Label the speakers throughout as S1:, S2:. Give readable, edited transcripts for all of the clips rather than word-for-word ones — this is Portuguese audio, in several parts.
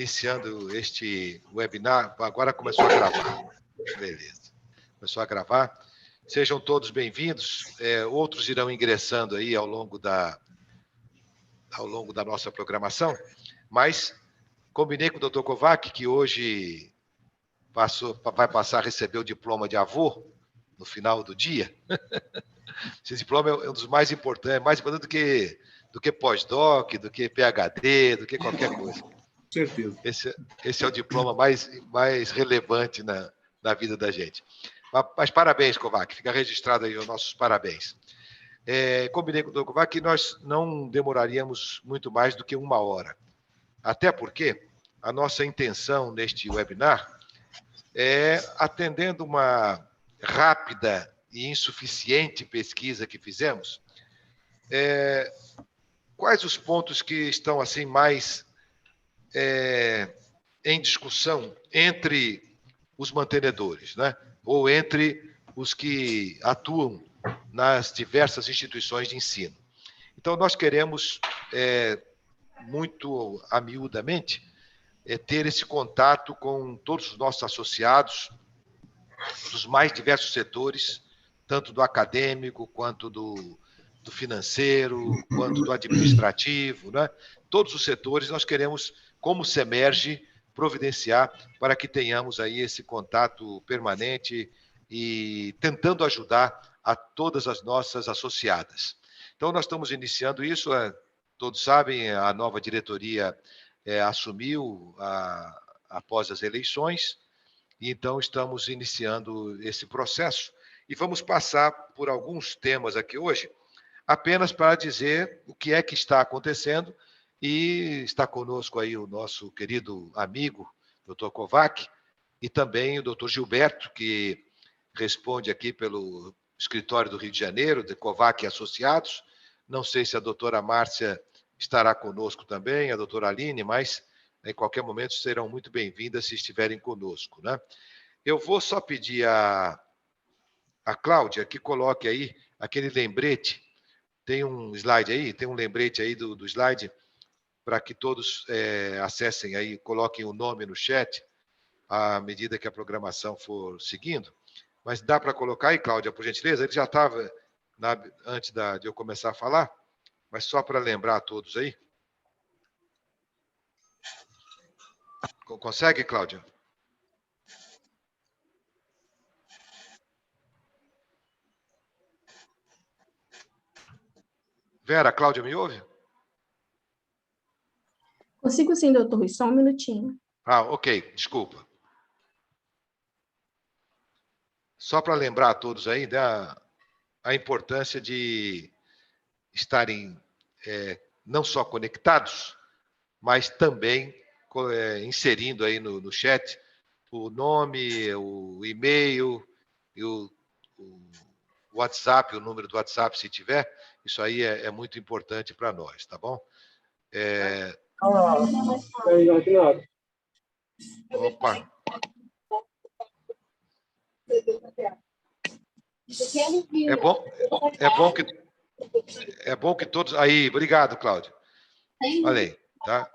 S1: Iniciando este webinar, agora começou a gravar. Beleza. Começou a gravar. Sejam todos bem-vindos. Outros irão ingressando aí ao longo da nossa programação, mas combinei com o Dr. Kovac que hoje vai passar a receber o diploma de avô no final do dia. Esse diploma é um dos mais importantes, mais importante do que pós-doc, do que PhD, do que qualquer coisa.
S2: Certeza.
S1: Esse é o diploma mais relevante na vida da gente. Mas parabéns, Kovac. Fica registrado aí os nossos parabéns. Combinei com o Dr. Kovac que nós não demoraríamos muito mais do que 1 hora. Até porque a nossa intenção neste webinar é, atendendo uma rápida e insuficiente pesquisa que fizemos, quais os pontos que estão assim mais em discussão entre os mantenedores, né? Ou entre os que atuam nas diversas instituições de ensino. Então, nós queremos, muito amiudamente, ter esse contato com todos os nossos associados dos mais diversos setores, tanto do acadêmico, quanto do financeiro, quanto do administrativo, né? Todos os setores nós queremos, como Semerge, providenciar para que tenhamos aí esse contato permanente e tentando ajudar a todas as nossas associadas. Então, nós estamos iniciando isso, todos sabem, a nova diretoria assumiu após as eleições, e então estamos iniciando esse processo e vamos passar por alguns temas aqui hoje, apenas para dizer o que é que está acontecendo, e está conosco aí o nosso querido amigo, Dr. Kovac, e também o Dr. Gilberto, que responde aqui pelo escritório do Rio de Janeiro, de Kovac e Associados. Não sei se a doutora Márcia estará conosco também, a doutora Aline, mas em qualquer momento serão muito bem-vindas se estiverem conosco, né? Eu vou só pedir a Cláudia que coloque aí aquele lembrete. Tem um slide aí? Tem um lembrete aí do slide para que todos acessem aí, coloquem o nome no chat à medida que a programação for seguindo. Mas dá para colocar aí, Cláudia, por gentileza? Ele já estava antes de eu começar a falar, mas só para lembrar a todos aí. Consegue, Cláudia? Vera, a Cláudia me ouve?
S3: Consigo sim, doutor Rui, só um minutinho.
S1: Ok, desculpa. Só para lembrar a todos aí a importância de estarem não só conectados, mas também inserindo aí no chat o nome, o e-mail, e o WhatsApp, o número do WhatsApp, se tiver. Isso aí é muito importante para nós, tá bom? Opa! É bom que todos... Aí, obrigado, Cláudio. Olha aí, tá?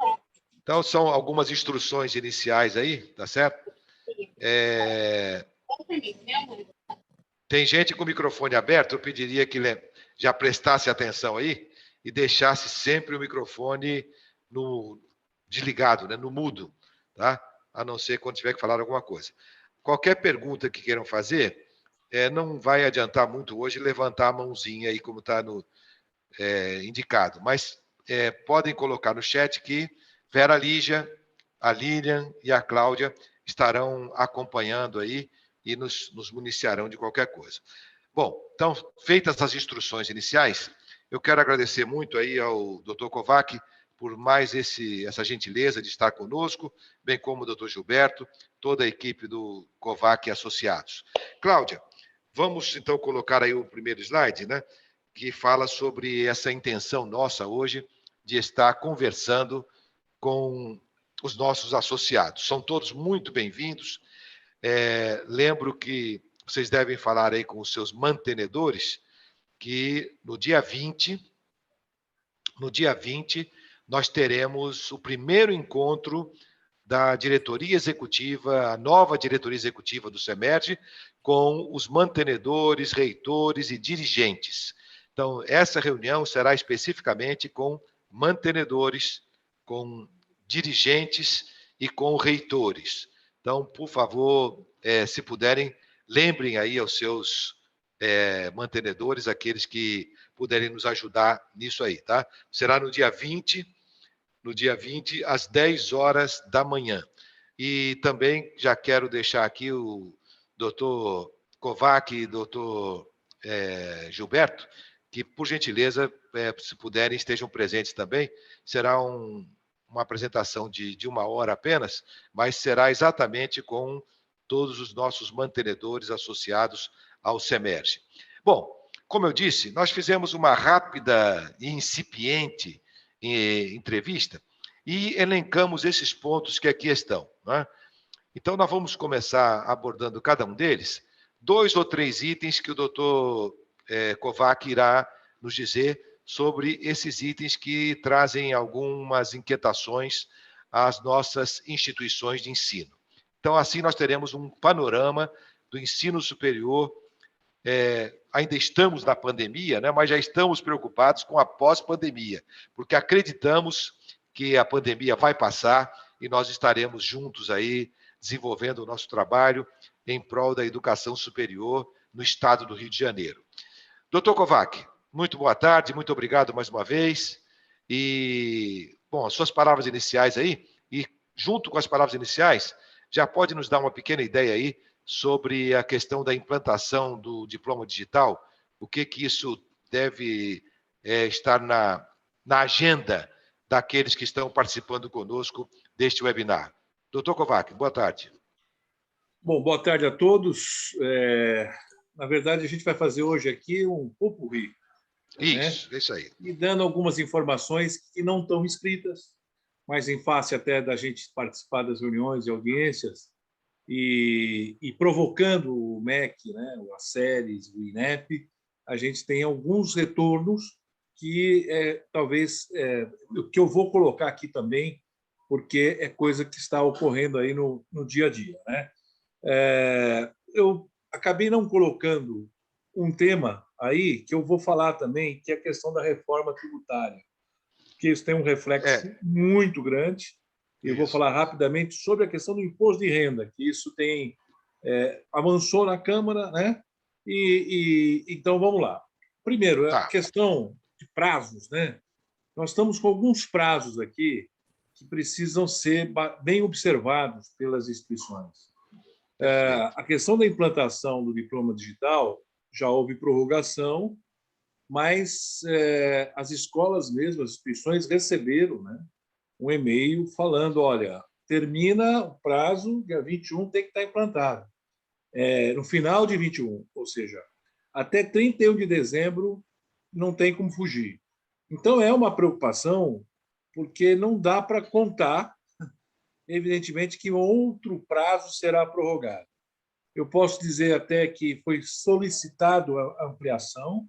S1: Então, são algumas instruções iniciais aí, tá certo? Tem gente com o microfone aberto, eu pediria que já prestasse atenção aí e deixasse sempre o microfone desligado, né, no mudo, tá? A não ser quando tiver que falar alguma coisa. Qualquer pergunta que queiram fazer, não vai adiantar muito hoje levantar a mãozinha aí, como está indicado, mas podem colocar no chat que Vera Lígia, a Lilian e a Cláudia estarão acompanhando aí e nos municiarão de qualquer coisa. Bom, então, feitas as instruções iniciais, eu quero agradecer muito aí ao Dr. Kovac por mais essa gentileza de estar conosco, bem como o Dr. Gilberto, toda a equipe do Kovac e Associados. Cláudia, vamos então colocar aí o primeiro slide, né, que fala sobre essa intenção nossa hoje de estar conversando com os nossos associados. São todos muito bem-vindos. Lembro que vocês devem falar aí com os seus mantenedores que no dia 20, nós teremos o primeiro encontro da diretoria executiva, a nova diretoria executiva do SEMERGE, com os mantenedores, reitores e dirigentes. Então, essa reunião será especificamente com mantenedores, com dirigentes e com reitores. Então, por favor, se puderem, lembrem aí aos seus mantenedores, aqueles que puderem nos ajudar nisso aí, tá? Será no dia 20, às 10 horas da manhã. E também já quero deixar aqui o doutor Kovac e doutor Gilberto, que, por gentileza, se puderem, estejam presentes também. Será uma apresentação de 1 hora apenas, mas será exatamente com todos os nossos mantenedores associados ao SEMERGE. Bom, como eu disse, nós fizemos uma rápida e incipiente entrevista e elencamos esses pontos que aqui estão, né? Então, nós vamos começar abordando cada um deles, 2 ou 3 itens que o doutor Kovac irá nos dizer sobre esses itens que trazem algumas inquietações às nossas instituições de ensino. Então, assim, nós teremos um panorama do ensino superior. Ainda estamos na pandemia, né, mas já estamos preocupados com a pós-pandemia, porque acreditamos que a pandemia vai passar e nós estaremos juntos aí, desenvolvendo o nosso trabalho em prol da educação superior no estado do Rio de Janeiro. Doutor Kovac, muito boa tarde, muito obrigado mais uma vez. E, bom, as suas palavras iniciais aí, e junto com as palavras iniciais, já pode nos dar uma pequena ideia aí sobre a questão da implantação do diploma digital, o que isso deve estar na agenda daqueles que estão participando conosco deste webinar. Doutor Kovac, boa tarde.
S2: Bom, boa tarde a todos. Na verdade, a gente vai fazer hoje aqui um popurrí.
S1: Isso, né? Isso aí.
S2: E dando algumas informações que não estão escritas, mas em face até da gente participar das reuniões e audiências, e provocando o MEC, né, o ACERES, o INEP, a gente tem alguns retornos que talvez que eu vou colocar aqui também, porque é coisa que está ocorrendo aí no dia a dia, né? Eu acabei não colocando um tema aí que eu vou falar também, que é a questão da reforma tributária, que isso tem um reflexo muito grande. Eu vou falar rapidamente sobre a questão do imposto de renda, que isso tem avançou na Câmara, né? Então, vamos lá. Primeiro, a questão de prazos, né? Nós estamos com alguns prazos aqui que precisam ser bem observados pelas instituições. A questão da implantação do diploma digital já houve prorrogação, mas as escolas mesmo, as instituições receberam, né, um e-mail falando, olha, termina o prazo, dia 21 tem que estar implantado. No final de 21, ou seja, até 31 de dezembro não tem como fugir. Então, é uma preocupação, porque não dá para contar, evidentemente, que outro prazo será prorrogado. Eu posso dizer até que foi solicitado a ampliação,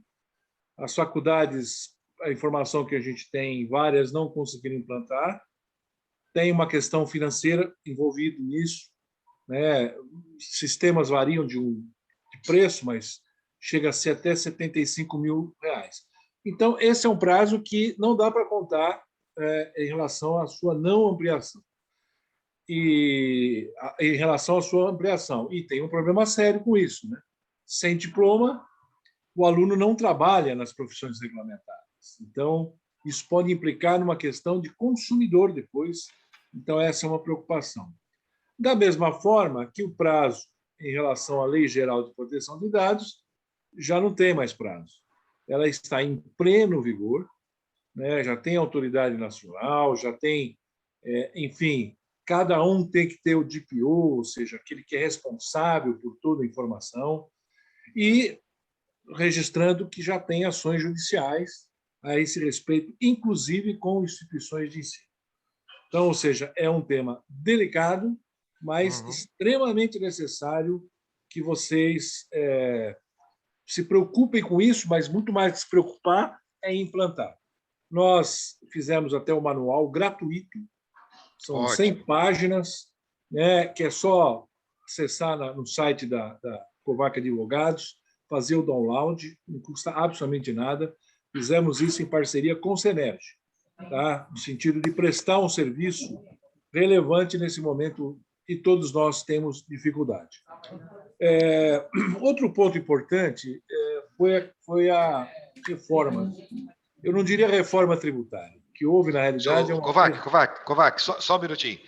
S2: as faculdades, a informação que a gente tem, várias não conseguiram implantar, tem uma questão financeira envolvida nisso, né? Sistemas variam de preço, mas chega a ser até R$75 mil. Então, esse é um prazo que não dá para contar em relação à sua não ampliação. E em relação à sua ampliação. E tem um problema sério com isso, né? Sem diploma, o aluno não trabalha nas profissões regulamentadas. Então, isso pode implicar numa questão de consumidor depois. Então, essa é uma preocupação. Da mesma forma que o prazo em relação à Lei Geral de Proteção de Dados já não tem mais prazo. Ela está em pleno vigor, né? Já tem autoridade nacional, já tem, enfim, cada um tem que ter o DPO, ou seja, aquele que é responsável por toda a informação, e registrando que já tem ações judiciais a esse respeito, inclusive com instituições de ensino. Então, ou seja, é um tema delicado, mas extremamente necessário que vocês se preocupem com isso, mas muito mais que se preocupar é em implantar. Nós fizemos até um manual gratuito São 100 páginas, né, que é só acessar no site da COVAC Advogados, fazer o download, não custa absolutamente nada. Fizemos isso em parceria com o Senerj, tá? No sentido de prestar um serviço relevante nesse momento que todos nós temos dificuldade. Outro ponto importante foi a reforma. Eu não diria reforma tributária, que houve, na realidade...
S1: Kovac, só um minutinho.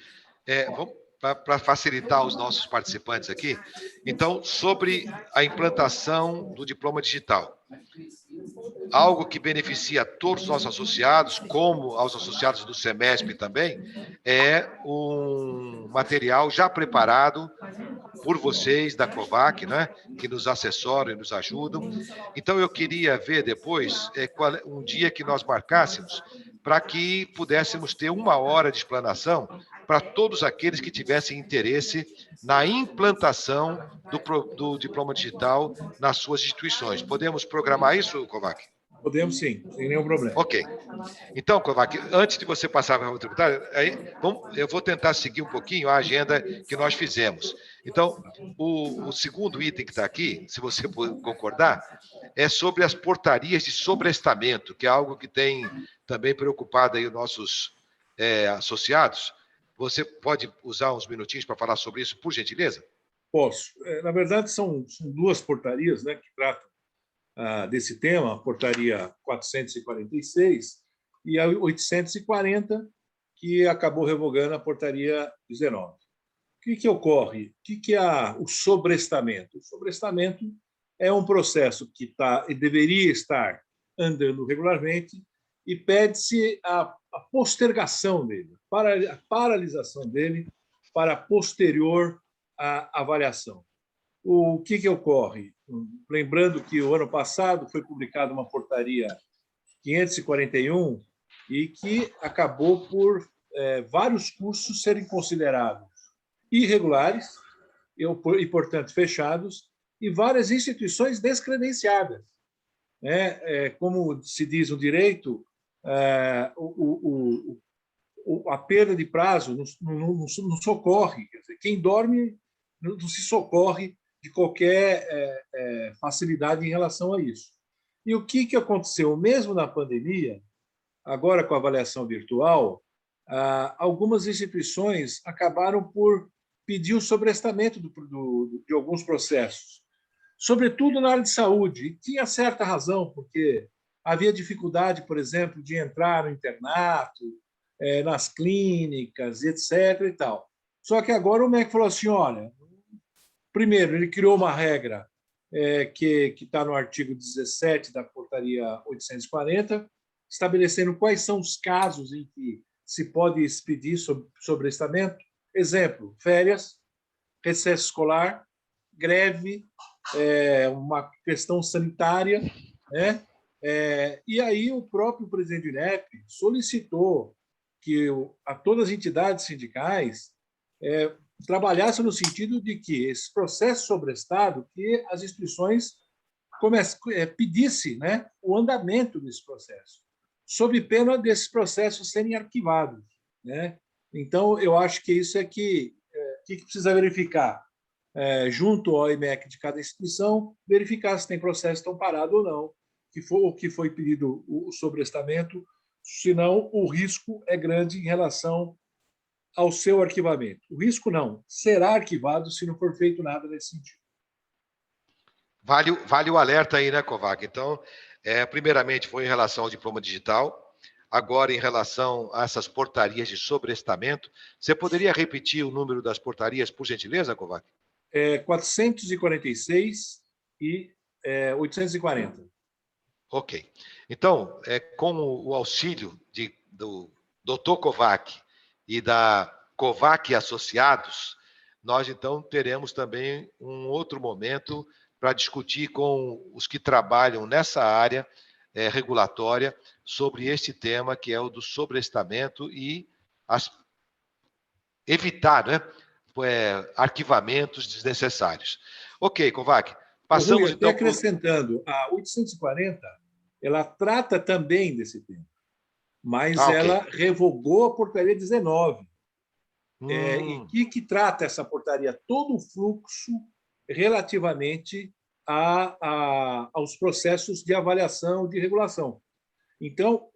S1: Para facilitar os nossos participantes aqui, então, sobre a implantação do diploma digital. Algo que beneficia todos os nossos associados, como aos associados do SEMESP também, é um material já preparado por vocês da COVAC, né, que nos assessoram e nos ajudam. Então, eu queria ver depois um dia que nós marcássemos para que pudéssemos ter 1 hora de explanação para todos aqueles que tivessem interesse na implantação do diploma digital nas suas instituições. Podemos programar isso, Kovac?
S2: Podemos sim, sem nenhum problema.
S1: Ok. Então, Kovac, antes de você passar para a reforma tributária, eu vou tentar seguir um pouquinho a agenda que nós fizemos. Então, o segundo item que está aqui, se você concordar, é sobre as portarias de sobrestamento, que é algo que tem também preocupado aí os nossos associados. Você pode usar uns minutinhos para falar sobre isso, por gentileza?
S2: Posso. Na verdade, são 2 portarias, né, que tratam desse tema, a portaria 446 e a 840, que acabou revogando a portaria 19. O que ocorre? O que é o sobrestamento? O sobrestamento é um processo que deveria estar andando regularmente e pede-se a postergação dele, a paralisação dele para posterior avaliação. O que ocorre? Lembrando que o ano passado foi publicada uma portaria 541 e que acabou por vários cursos serem considerados irregulares e, portanto, fechados, e várias instituições descredenciadas. Como se diz no direito, a perda de prazo não socorre. Quer dizer, quem dorme não se socorre de qualquer facilidade em relação a isso. E o que aconteceu? Mesmo na pandemia, agora com a avaliação virtual, algumas instituições acabaram por pedir o sobrestamento de alguns processos, sobretudo na área de saúde. E tinha certa razão, porque havia dificuldade, por exemplo, de entrar no internato, nas clínicas, etc. e tal. Só que agora o MEC falou assim, olha, primeiro, ele criou uma regra que está no artigo 17 da portaria 840, estabelecendo quais são os casos em que se pode expedir sobrestamento. Exemplo, férias, recesso escolar, greve, uma questão sanitária, né? E aí o próprio presidente do INEP solicitou que a todas as entidades sindicais trabalhassem no sentido de que esse processo sobrestado, que as instituições pedissem, né, o andamento desse processo, sob pena desses processos serem arquivados, né? Então, eu acho que isso que precisa verificar, junto ao IMEC de cada instituição, verificar se tem processo estão parado ou não, que foi pedido o sobrestamento, senão o risco é grande em relação ao seu arquivamento. O risco não, será arquivado se não for feito nada nesse sentido.
S1: Vale o alerta aí, né, Kovac? Então, primeiramente foi em relação ao diploma digital, agora em relação a essas portarias de sobrestamento. Você poderia repetir o número das portarias, por gentileza, Kovac?
S2: 446 e 840.
S1: Ok. Então, com o auxílio do Dr. Kovac e da Kovac Associados, nós, então, teremos também um outro momento para discutir com os que trabalham nessa área regulatória sobre este tema, que é o do sobrestamento e evitar, né, arquivamentos desnecessários. Ok, Kovac. Passamos,
S2: Rui, então... acrescentando, a 840, ela trata também desse tema, mas ela revogou a portaria 19. E que trata essa portaria? Todo o fluxo relativamente aos processos de avaliação, de regulação. Então,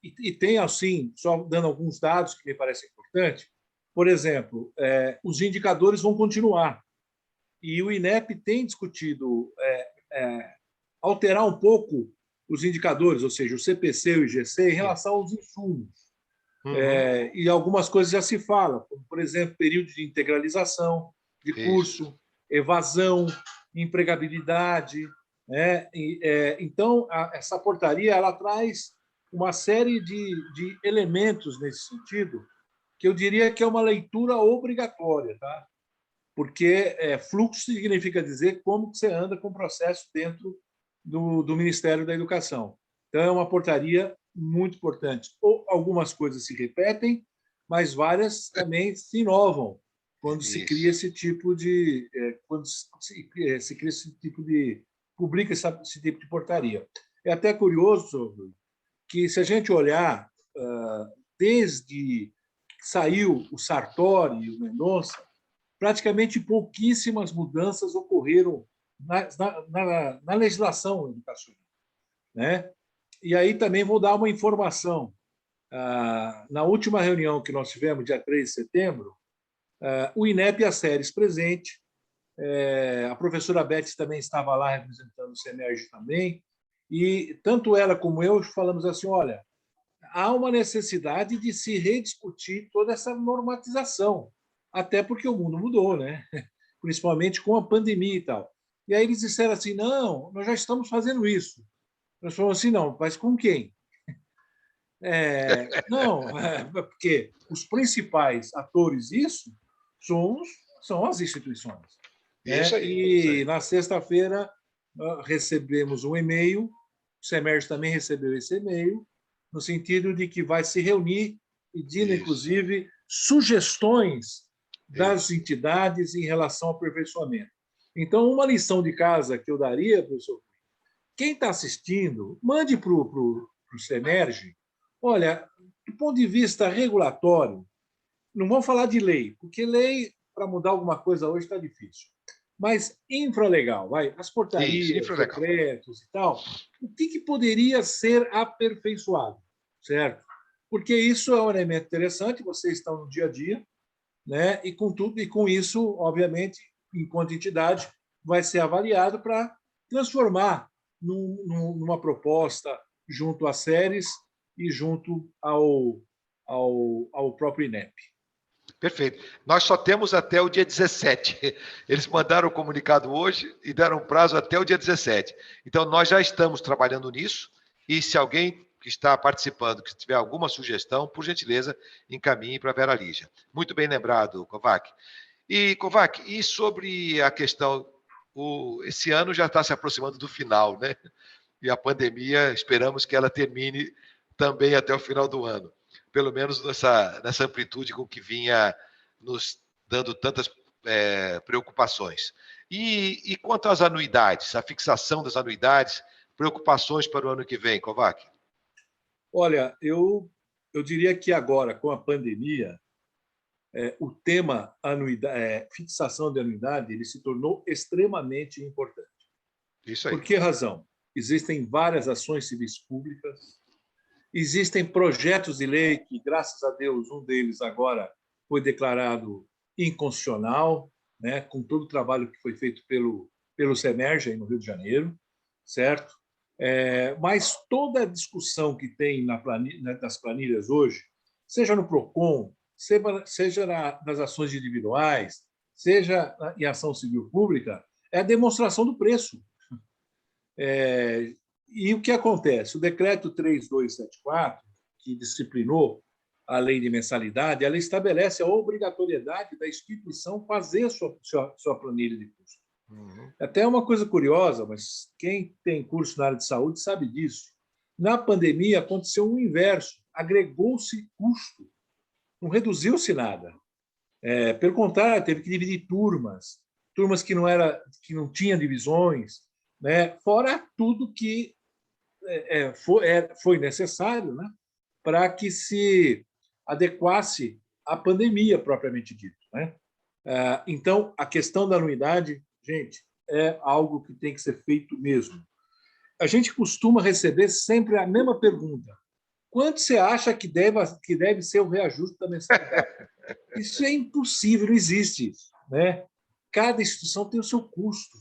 S2: e tem, assim, só dando alguns dados que me parecem importantes, por exemplo, os indicadores vão continuar. E o INEP tem discutido alterar um pouco os indicadores, ou seja, o CPC e o IGC, em relação aos insumos. E algumas coisas já se falam, como, por exemplo, período de integralização de curso, evasão, empregabilidade. Então, essa portaria ela traz uma série de elementos nesse sentido, que eu diria que é uma leitura obrigatória, tá? Porque fluxo significa dizer como que você anda com o processo dentro do Ministério da Educação. Então, é uma portaria muito importante. Algumas coisas se repetem, mas várias também se inovam quando se cria esse tipo de... quando se cria esse tipo de... publica esse tipo de portaria. É até curioso que, se a gente olhar, desde que saiu o Sartori e o Mendonça, praticamente pouquíssimas mudanças ocorreram na legislação educacional, né? E aí também vou dar uma informação. Na última reunião que nós tivemos, dia 3 de setembro, o INEP e a SERES presente, a professora Beth também estava lá representando o SEMERG também, e tanto ela como eu falamos assim, olha, há uma necessidade de se rediscutir toda essa normatização, até porque o mundo mudou, né? Principalmente com a pandemia e tal. E aí eles disseram assim, não, nós já estamos fazendo isso. Nós falamos assim, não, mas com quem? Não, porque os principais atores disso são as instituições.
S1: Isso aí,
S2: e na sexta-feira recebemos um e-mail, o SEMERG também recebeu esse e-mail, no sentido de que vai se reunir pedindo, inclusive, sugestões das entidades em relação ao aperfeiçoamento. Então, uma lição de casa que eu daria, professor, quem está assistindo, mande para o SEMERG, olha, do ponto de vista regulatório, não vamos falar de lei, porque lei, para mudar alguma coisa hoje, está difícil. Mas infralegal, as portarias, decretos e tal, o que poderia ser aperfeiçoado, certo? Porque isso é um elemento interessante, vocês estão no dia a dia, né? E com isso, obviamente, enquanto entidade, vai ser avaliado para transformar numa proposta junto às SERES e junto ao próprio INEP.
S1: Perfeito. Nós só temos até o dia 17. Eles mandaram o comunicado hoje e deram prazo até o dia 17. Então, nós já estamos trabalhando nisso e se alguém que está participando, que tiver alguma sugestão, por gentileza, encaminhe para a Vera Lígia. Muito bem lembrado, Kovac. E, Kovac, e sobre a questão, esse ano já está se aproximando do final, né? E a pandemia, esperamos que ela termine também até o final do ano. Pelo menos nessa amplitude com que vinha nos dando tantas preocupações. E quanto às anuidades, a fixação das anuidades, preocupações para o ano que vem, Kovac?
S2: Olha, eu diria que agora, com a pandemia, o tema fixação de anuidade ele se tornou extremamente importante.
S1: Isso aí.
S2: Por que razão? Existem várias ações civis públicas, existem projetos de lei que, graças a Deus, um deles agora foi declarado inconstitucional, né, com todo o trabalho que foi feito pelo SEMERG, no Rio de Janeiro, certo? Mas toda a discussão que tem nas planilhas hoje, seja no PROCON, seja nas ações individuais, seja em ação civil pública, é a demonstração do preço. E o que acontece? O decreto 3274, que disciplinou a lei de mensalidade, ela estabelece a obrigatoriedade da instituição fazer a sua planilha de custo. Até uma coisa curiosa, mas quem tem curso na área de saúde sabe disso. Na pandemia aconteceu o inverso, agregou-se custo, não reduziu-se nada. Pelo contrário, teve que dividir turmas que não tinham divisões, né? Fora tudo que foi necessário, né? Para que se adequasse a pandemia propriamente dito, né? Então, a questão da anuidade, gente, é algo que tem que ser feito mesmo. A gente costuma receber sempre a mesma pergunta: quanto você acha que deve ser o reajuste da mensalidade? Isso é impossível, não existe isso, né? Cada instituição tem o seu custo,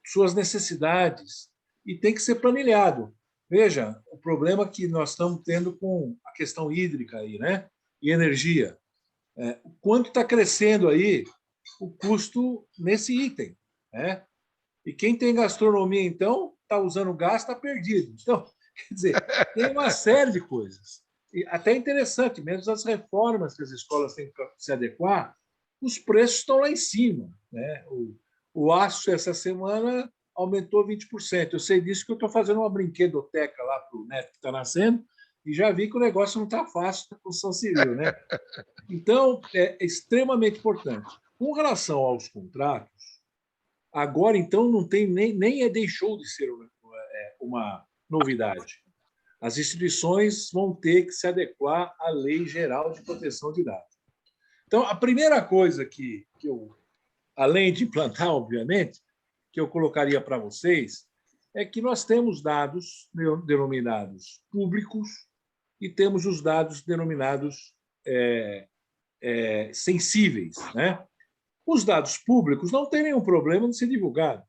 S2: suas necessidades, e tem que ser planilhado. Veja, o problema que nós estamos tendo com a questão hídrica aí, né? E energia. O quanto está crescendo aí o custo nesse item, né? E quem tem gastronomia, então, está usando gás, está perdido. Então, quer dizer, tem uma série de coisas. E até interessante, mesmo as reformas que as escolas têm que se adequar, os preços estão lá em cima, né? O aço, essa semana, aumentou 20%. Eu sei disso que eu estou fazendo uma brinquedoteca lá para o neto que está nascendo, e já vi que o negócio não está fácil na construção civil, né? Então, é extremamente importante. Com relação aos contratos, agora, então, não tem nem deixou de ser uma novidade. As instituições vão ter que se adequar à Lei Geral de Proteção de Dados. Então, a primeira coisa que eu, além de implantar, obviamente, que eu colocaria para vocês, é que nós temos dados denominados públicos e temos os dados denominados sensíveis, né? Os dados públicos não têm nenhum problema de ser divulgado,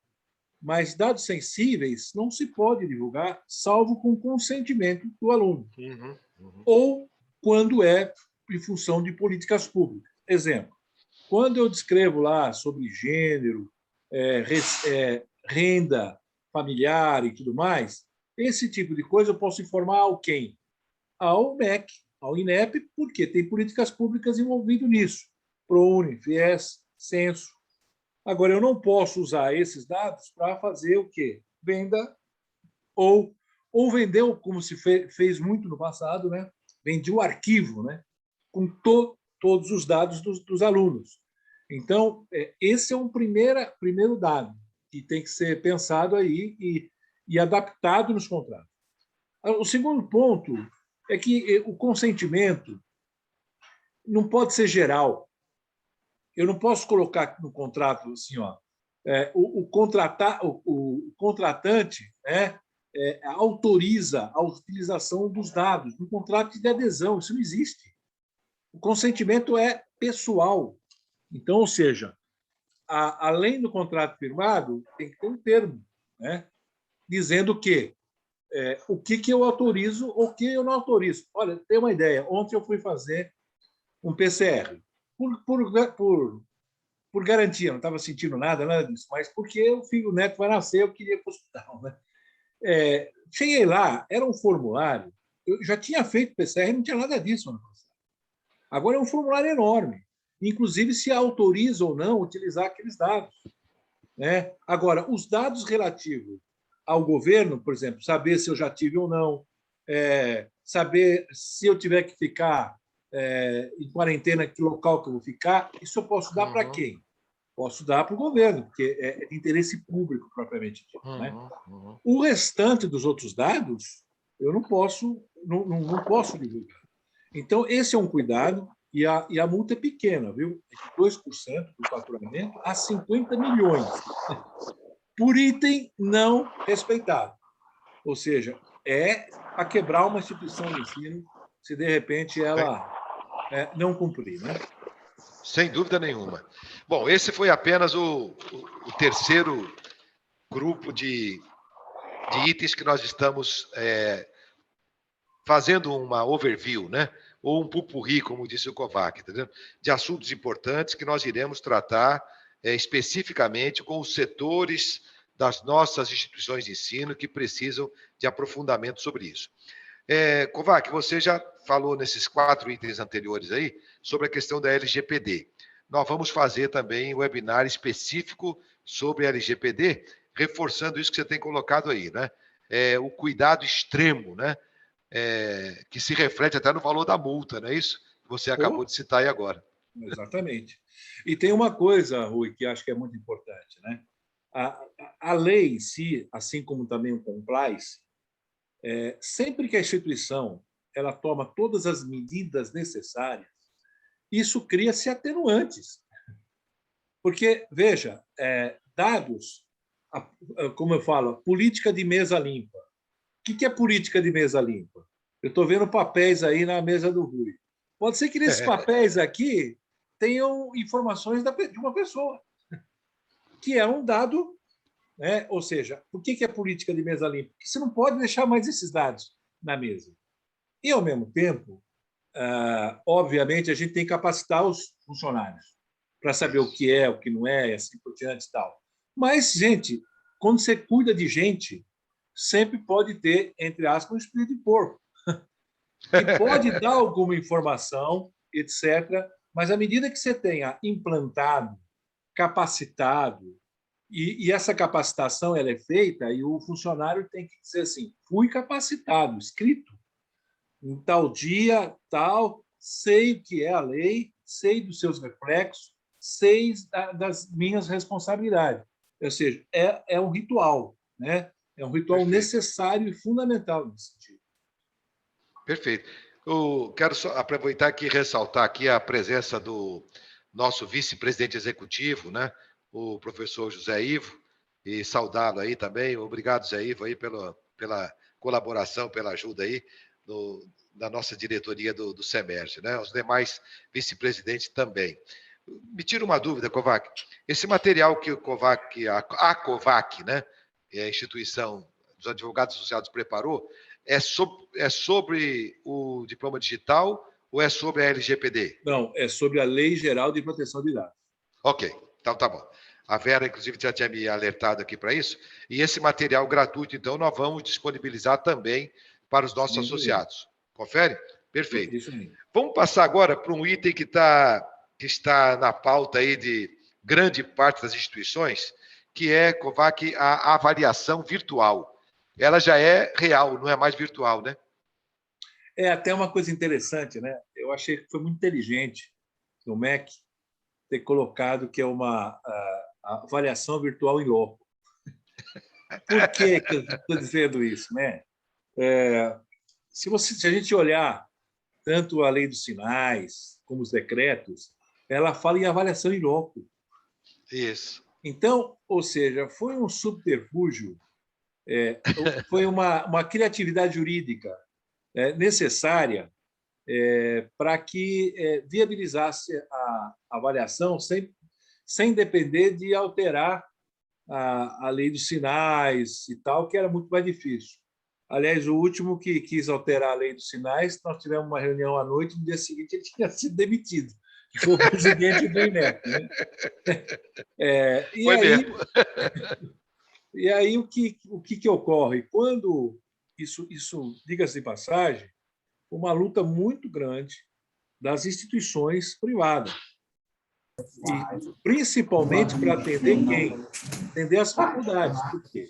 S2: mas dados sensíveis não se pode divulgar, salvo com consentimento do aluno, ou quando é em função de políticas públicas. Exemplo, quando eu descrevo lá sobre gênero, renda familiar e tudo mais, esse tipo de coisa eu posso informar ao quem? Ao MEC, ao INEP, porque tem políticas públicas envolvidas nisso. ProUni, FIES, Censo. Agora, eu não posso usar esses dados para fazer o quê? Venda ou vender, como se fez muito no passado, né? Vendia o arquivo, né? Com todos os dados dos alunos. Então, esse é um primeiro dado que tem que ser pensado aí e adaptado nos contratos. O segundo ponto é que o consentimento não pode ser geral. Eu não posso colocar no contrato assim, ó, o contratante, né, autoriza a utilização dos dados no contrato de adesão. Isso não existe. O consentimento é pessoal. Então, ou seja, além do contrato firmado, tem que ter um termo, né, dizendo que o que eu autorizo ou o que eu não autorizo. Olha, tem uma ideia. Ontem eu fui fazer um PCR. Por garantia, não estava sentindo nada disso, mas porque o neto vai nascer, eu queria ir para o hospital. Né? Cheguei lá, era um formulário, eu já tinha feito PCR, não tinha nada disso ano passado. Agora é um formulário enorme, inclusive se autoriza ou não utilizar aqueles dados. Né? Agora, os dados relativos ao governo, por exemplo, saber se eu já tive ou não, saber se eu tiver que ficar em quarentena, que local que eu vou ficar, isso eu posso dar para quem? Posso dar para o governo, porque é de interesse público, propriamente dito. Né? O restante dos outros dados, eu não posso divulgar. Então, esse é um cuidado, e a multa é pequena, viu? É de 2% do faturamento a 50 milhões, por item não respeitado. Ou seja, é para quebrar uma instituição de ensino se, de repente, ela não cumprir. Né?
S1: Sem dúvida nenhuma. Bom, esse foi apenas o terceiro grupo de itens que nós estamos fazendo uma overview, né? Ou um pupurri, como disse o Kovac, tá, de assuntos importantes que nós iremos tratar especificamente com os setores das nossas instituições de ensino que precisam de aprofundamento sobre isso. Kovac, você já falou nesses 4 itens anteriores aí sobre a questão da LGPD. Nós vamos fazer também um webinar específico sobre a LGPD, reforçando isso que você tem colocado aí, né? O cuidado extremo, né? Que se reflete até no valor da multa, não é isso? Que você acabou de citar aí agora.
S2: Exatamente. E tem uma coisa, Rui, que acho que é muito importante, né? A lei em si, assim como também o compliance, sempre que a instituição ela toma todas as medidas necessárias, isso cria-se atenuantes. Porque, veja, dados, como eu falo, política de mesa limpa. O que é política de mesa limpa? Eu estou vendo papéis aí na mesa do Rui. Pode ser que nesses papéis aqui tenham informações de uma pessoa, que é um dado, né? Ou seja, por que é política de mesa limpa? Porque você não pode deixar mais esses dados na mesa. E, ao mesmo tempo, obviamente, a gente tem que capacitar os funcionários para saber o que é, o que não é, e assim por diante e tal. Mas, gente, quando você cuida de gente, sempre pode ter, entre aspas, um espírito de porco, que pode dar alguma informação, etc., mas à medida que você tenha implantado, capacitado, e essa capacitação ela é feita, e o funcionário tem que dizer assim, fui capacitado, escrito, em tal dia, tal, sei o que é a lei, sei dos seus reflexos, sei das minhas responsabilidades. Ou seja, é um ritual, né? É um ritual
S1: Perfeito.
S2: necessário e fundamental nesse sentido.
S1: Perfeito. Eu quero só aproveitar aqui e ressaltar aqui a presença do nosso vice-presidente executivo, né? O professor José Ivo, e saudá-lo aí também. Obrigado, José Ivo, aí pela colaboração, pela ajuda aí da nossa diretoria do SEMERGE, né? Os demais vice-presidentes também. Me tira uma dúvida, Kovac. Esse material que o Kovac, a Kovac, né? A instituição dos advogados associados preparou, é sobre o diploma digital ou é sobre a LGPD?
S2: Não, é sobre a Lei Geral de Proteção de Dados.
S1: Ok, então tá bom. A Vera, inclusive, já tinha me alertado aqui para isso. E esse material gratuito, então, nós vamos disponibilizar também para os nossos associados. Confere? Perfeito.
S2: Isso aí.
S1: Vamos passar agora para um item que está na pauta aí de grande parte das instituições, que é, Kovac, a avaliação virtual. Ela já é real, não é mais virtual, né?
S2: É até uma coisa interessante, né? Eu achei que foi muito inteligente no MEC ter colocado que é uma avaliação virtual em loco. Por que eu estou dizendo isso, né? Se a gente olhar tanto a lei dos sinais como os decretos, ela fala em avaliação em loco.
S1: Isso.
S2: Então, ou seja, foi um subterfúgio, foi uma criatividade jurídica necessária para que viabilizasse a avaliação sem depender de alterar a lei dos sinais e tal, que era muito mais difícil. Aliás, o último que quis alterar a lei dos sinais, nós tivemos uma reunião à noite, no dia seguinte ele tinha sido demitido, que foi o presidente do INEP. Né?
S1: Foi mesmo.
S2: E aí o que ocorre? Quando isso diga-se de passagem, uma luta muito grande das instituições privadas, e principalmente para atender quem? Atender as faculdades. Por quê?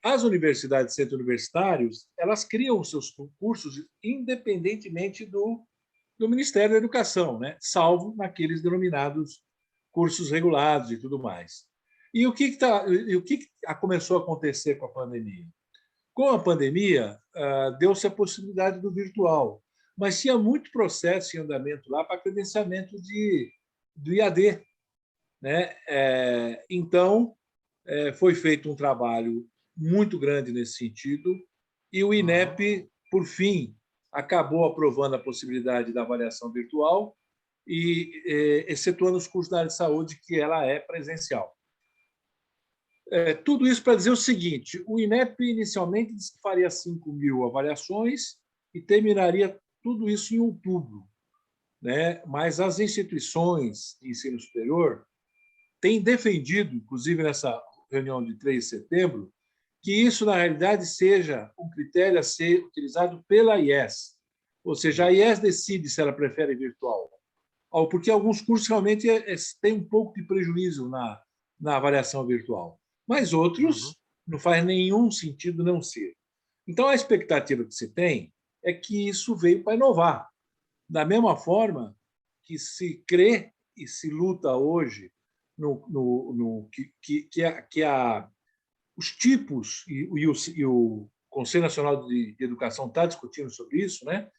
S2: As universidades e centros universitários, elas criam os seus cursos independentemente do Ministério da Educação, né? Salvo naqueles denominados cursos regulados e tudo mais. E o que começou a acontecer com a pandemia? Com a pandemia, deu-se a possibilidade do virtual, mas tinha muito processo em andamento lá para credenciamento do IAD. Né? Então, foi feito um trabalho muito grande nesse sentido, e o INEP, por fim, acabou aprovando a possibilidade da avaliação virtual, e excetuando os cursos da área de saúde, que ela é presencial. Tudo isso para dizer o seguinte: o INEP inicialmente disse que faria 5.000 avaliações e terminaria tudo isso em outubro. Né? Mas as instituições de ensino superior têm defendido, inclusive nessa reunião de 3 de setembro, que isso, na realidade, seja um critério a ser utilizado pela IES. Ou seja, a IES decide se ela prefere virtual. Porque alguns cursos realmente têm um pouco de prejuízo na avaliação virtual. Mas outros não faz nenhum sentido não ser. Então, a expectativa que se tem é que isso veio para inovar. Da mesma forma que se crê e se luta hoje os tipos, e o Conselho Nacional de Educação está discutindo sobre isso, né?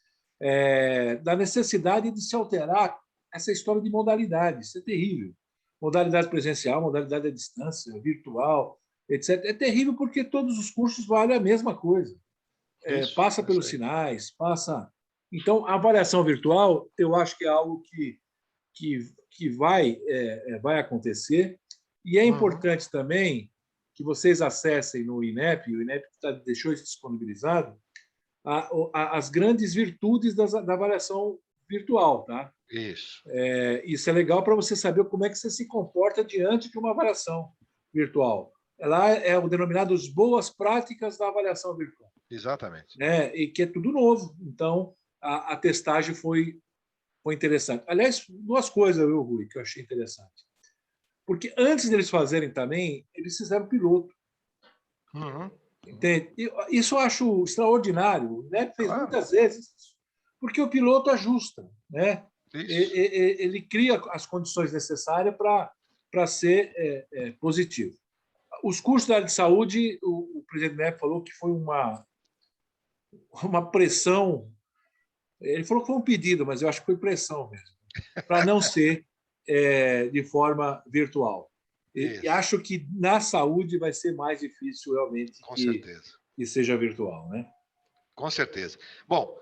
S2: Da necessidade de se alterar essa história de modalidade. Isso é terrível. Modalidade presencial, modalidade à distância, virtual, etc. É terrível porque todos os cursos valem a mesma coisa. Passa pelos sinais, passa. Então, a avaliação virtual, eu acho que é algo que vai acontecer. E é importante também que vocês acessem no INEP, o INEP deixou isso disponibilizado, as grandes virtudes da avaliação virtual. Tá?
S1: Isso.
S2: Isso é legal para você saber como é que você se comporta diante de uma avaliação virtual. Lá é o denominado as boas práticas da avaliação virtual.
S1: Exatamente.
S2: E que é tudo novo. Então, a testagem foi interessante. Aliás, duas coisas, Rui, que eu achei interessante. Porque antes deles fazerem também, eles fizeram piloto. Entende? Isso eu acho extraordinário. O INEP fez muitas vezes isso, porque o piloto ajusta, né? Ele cria as condições necessárias para ser positivo. Os cursos da área de saúde, o presidente do INEP falou que foi uma pressão. Ele falou que foi um pedido, mas eu acho que foi pressão mesmo, para não ser de forma virtual. E acho que na saúde vai ser mais difícil realmente que seja virtual, né?
S1: Com certeza. Bom,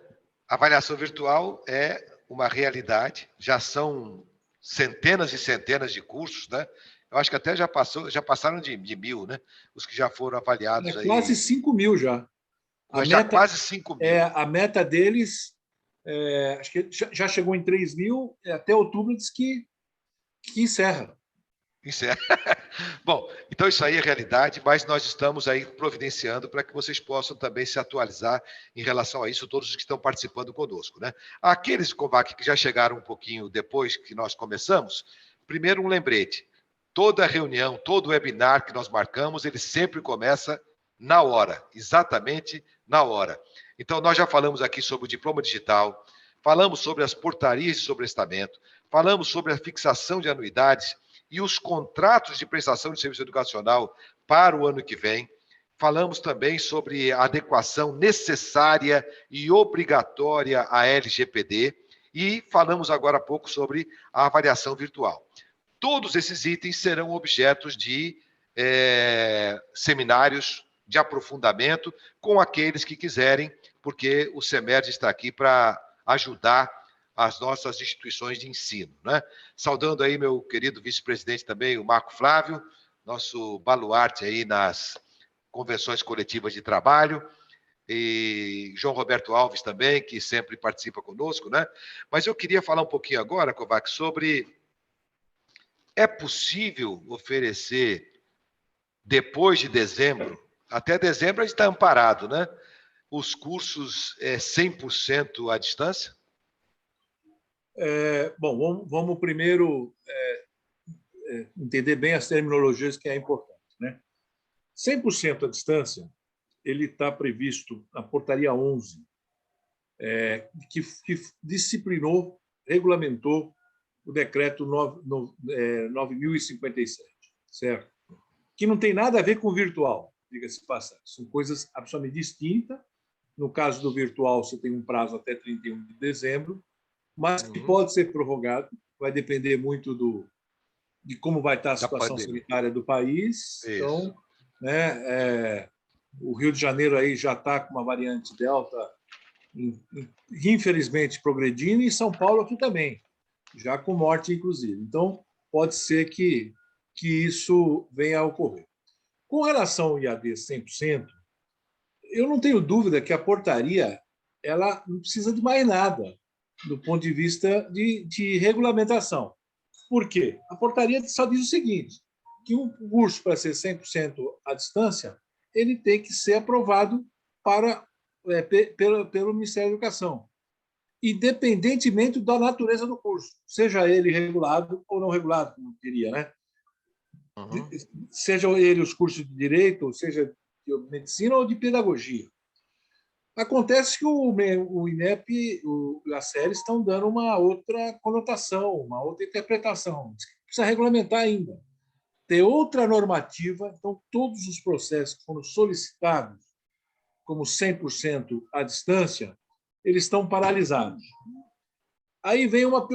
S1: a avaliação virtual é uma realidade, já são centenas e centenas de cursos, né? Eu acho que até já passaram de 1.000, né? Os que já foram avaliados aí.
S2: Quase 5.000 já.
S1: Quase 5.000.
S2: A meta deles, acho que já chegou em 3.000, até outubro diz que encerra.
S1: Bom, então isso aí é realidade, mas nós estamos aí providenciando para que vocês possam também se atualizar em relação a isso, todos os que estão participando conosco, né? Aqueles, Kovac, que já chegaram um pouquinho depois que nós começamos, primeiro um lembrete, toda reunião, todo webinar que nós marcamos, ele sempre começa na hora, exatamente na hora. Então, nós já falamos aqui sobre o diploma digital, falamos sobre as portarias de sobrestamento, falamos sobre a fixação de anuidades e os contratos de prestação de serviço educacional para o ano que vem. Falamos também sobre a adequação necessária e obrigatória à LGPD e falamos agora há pouco sobre a avaliação virtual. Todos esses itens serão objetos de seminários de aprofundamento com aqueles que quiserem, porque o CEMERD está aqui para ajudar as nossas instituições de ensino, né? Saudando aí meu querido vice-presidente também, o Marco Flávio, nosso baluarte aí nas convenções coletivas de trabalho, e João Roberto Alves também, que sempre participa conosco, né? Mas eu queria falar um pouquinho agora, Kovac, sobre é possível oferecer depois de dezembro, até dezembro a gente está amparado, né? Os cursos 100% à distância?
S2: Bom, vamos primeiro entender bem as terminologias, que é importante, né? 100% à distância, ele está previsto na portaria 11, que disciplinou, regulamentou o decreto 9.057, certo? Que não tem nada a ver com o virtual, diga-se passagem. São coisas absolutamente distintas. No caso do virtual, você tem um prazo até 31 de dezembro, mas que pode ser prorrogado, vai depender muito de como vai estar a situação sanitária do país. Isso. Então, né, o Rio de Janeiro aí já está com uma variante Delta, infelizmente, progredindo, e São Paulo aqui também, já com morte, inclusive. Então, pode ser que isso venha a ocorrer. Com relação ao IAD 100%, eu não tenho dúvida que a portaria ela não precisa de mais nada do ponto de vista de regulamentação. Por quê? A portaria só diz o seguinte, que um curso para ser 100% à distância, ele tem que ser aprovado pelo Ministério da Educação, independentemente da natureza do curso, seja ele regulado ou não regulado, como eu queria, né? Seja ele os cursos de direito, ou seja de medicina ou de pedagogia. Acontece que o INEP, a série estão dando uma outra conotação, uma outra interpretação. Precisa regulamentar ainda. Ter outra normativa, então todos os processos que foram solicitados como 100% à distância, eles estão paralisados. Aí vem uma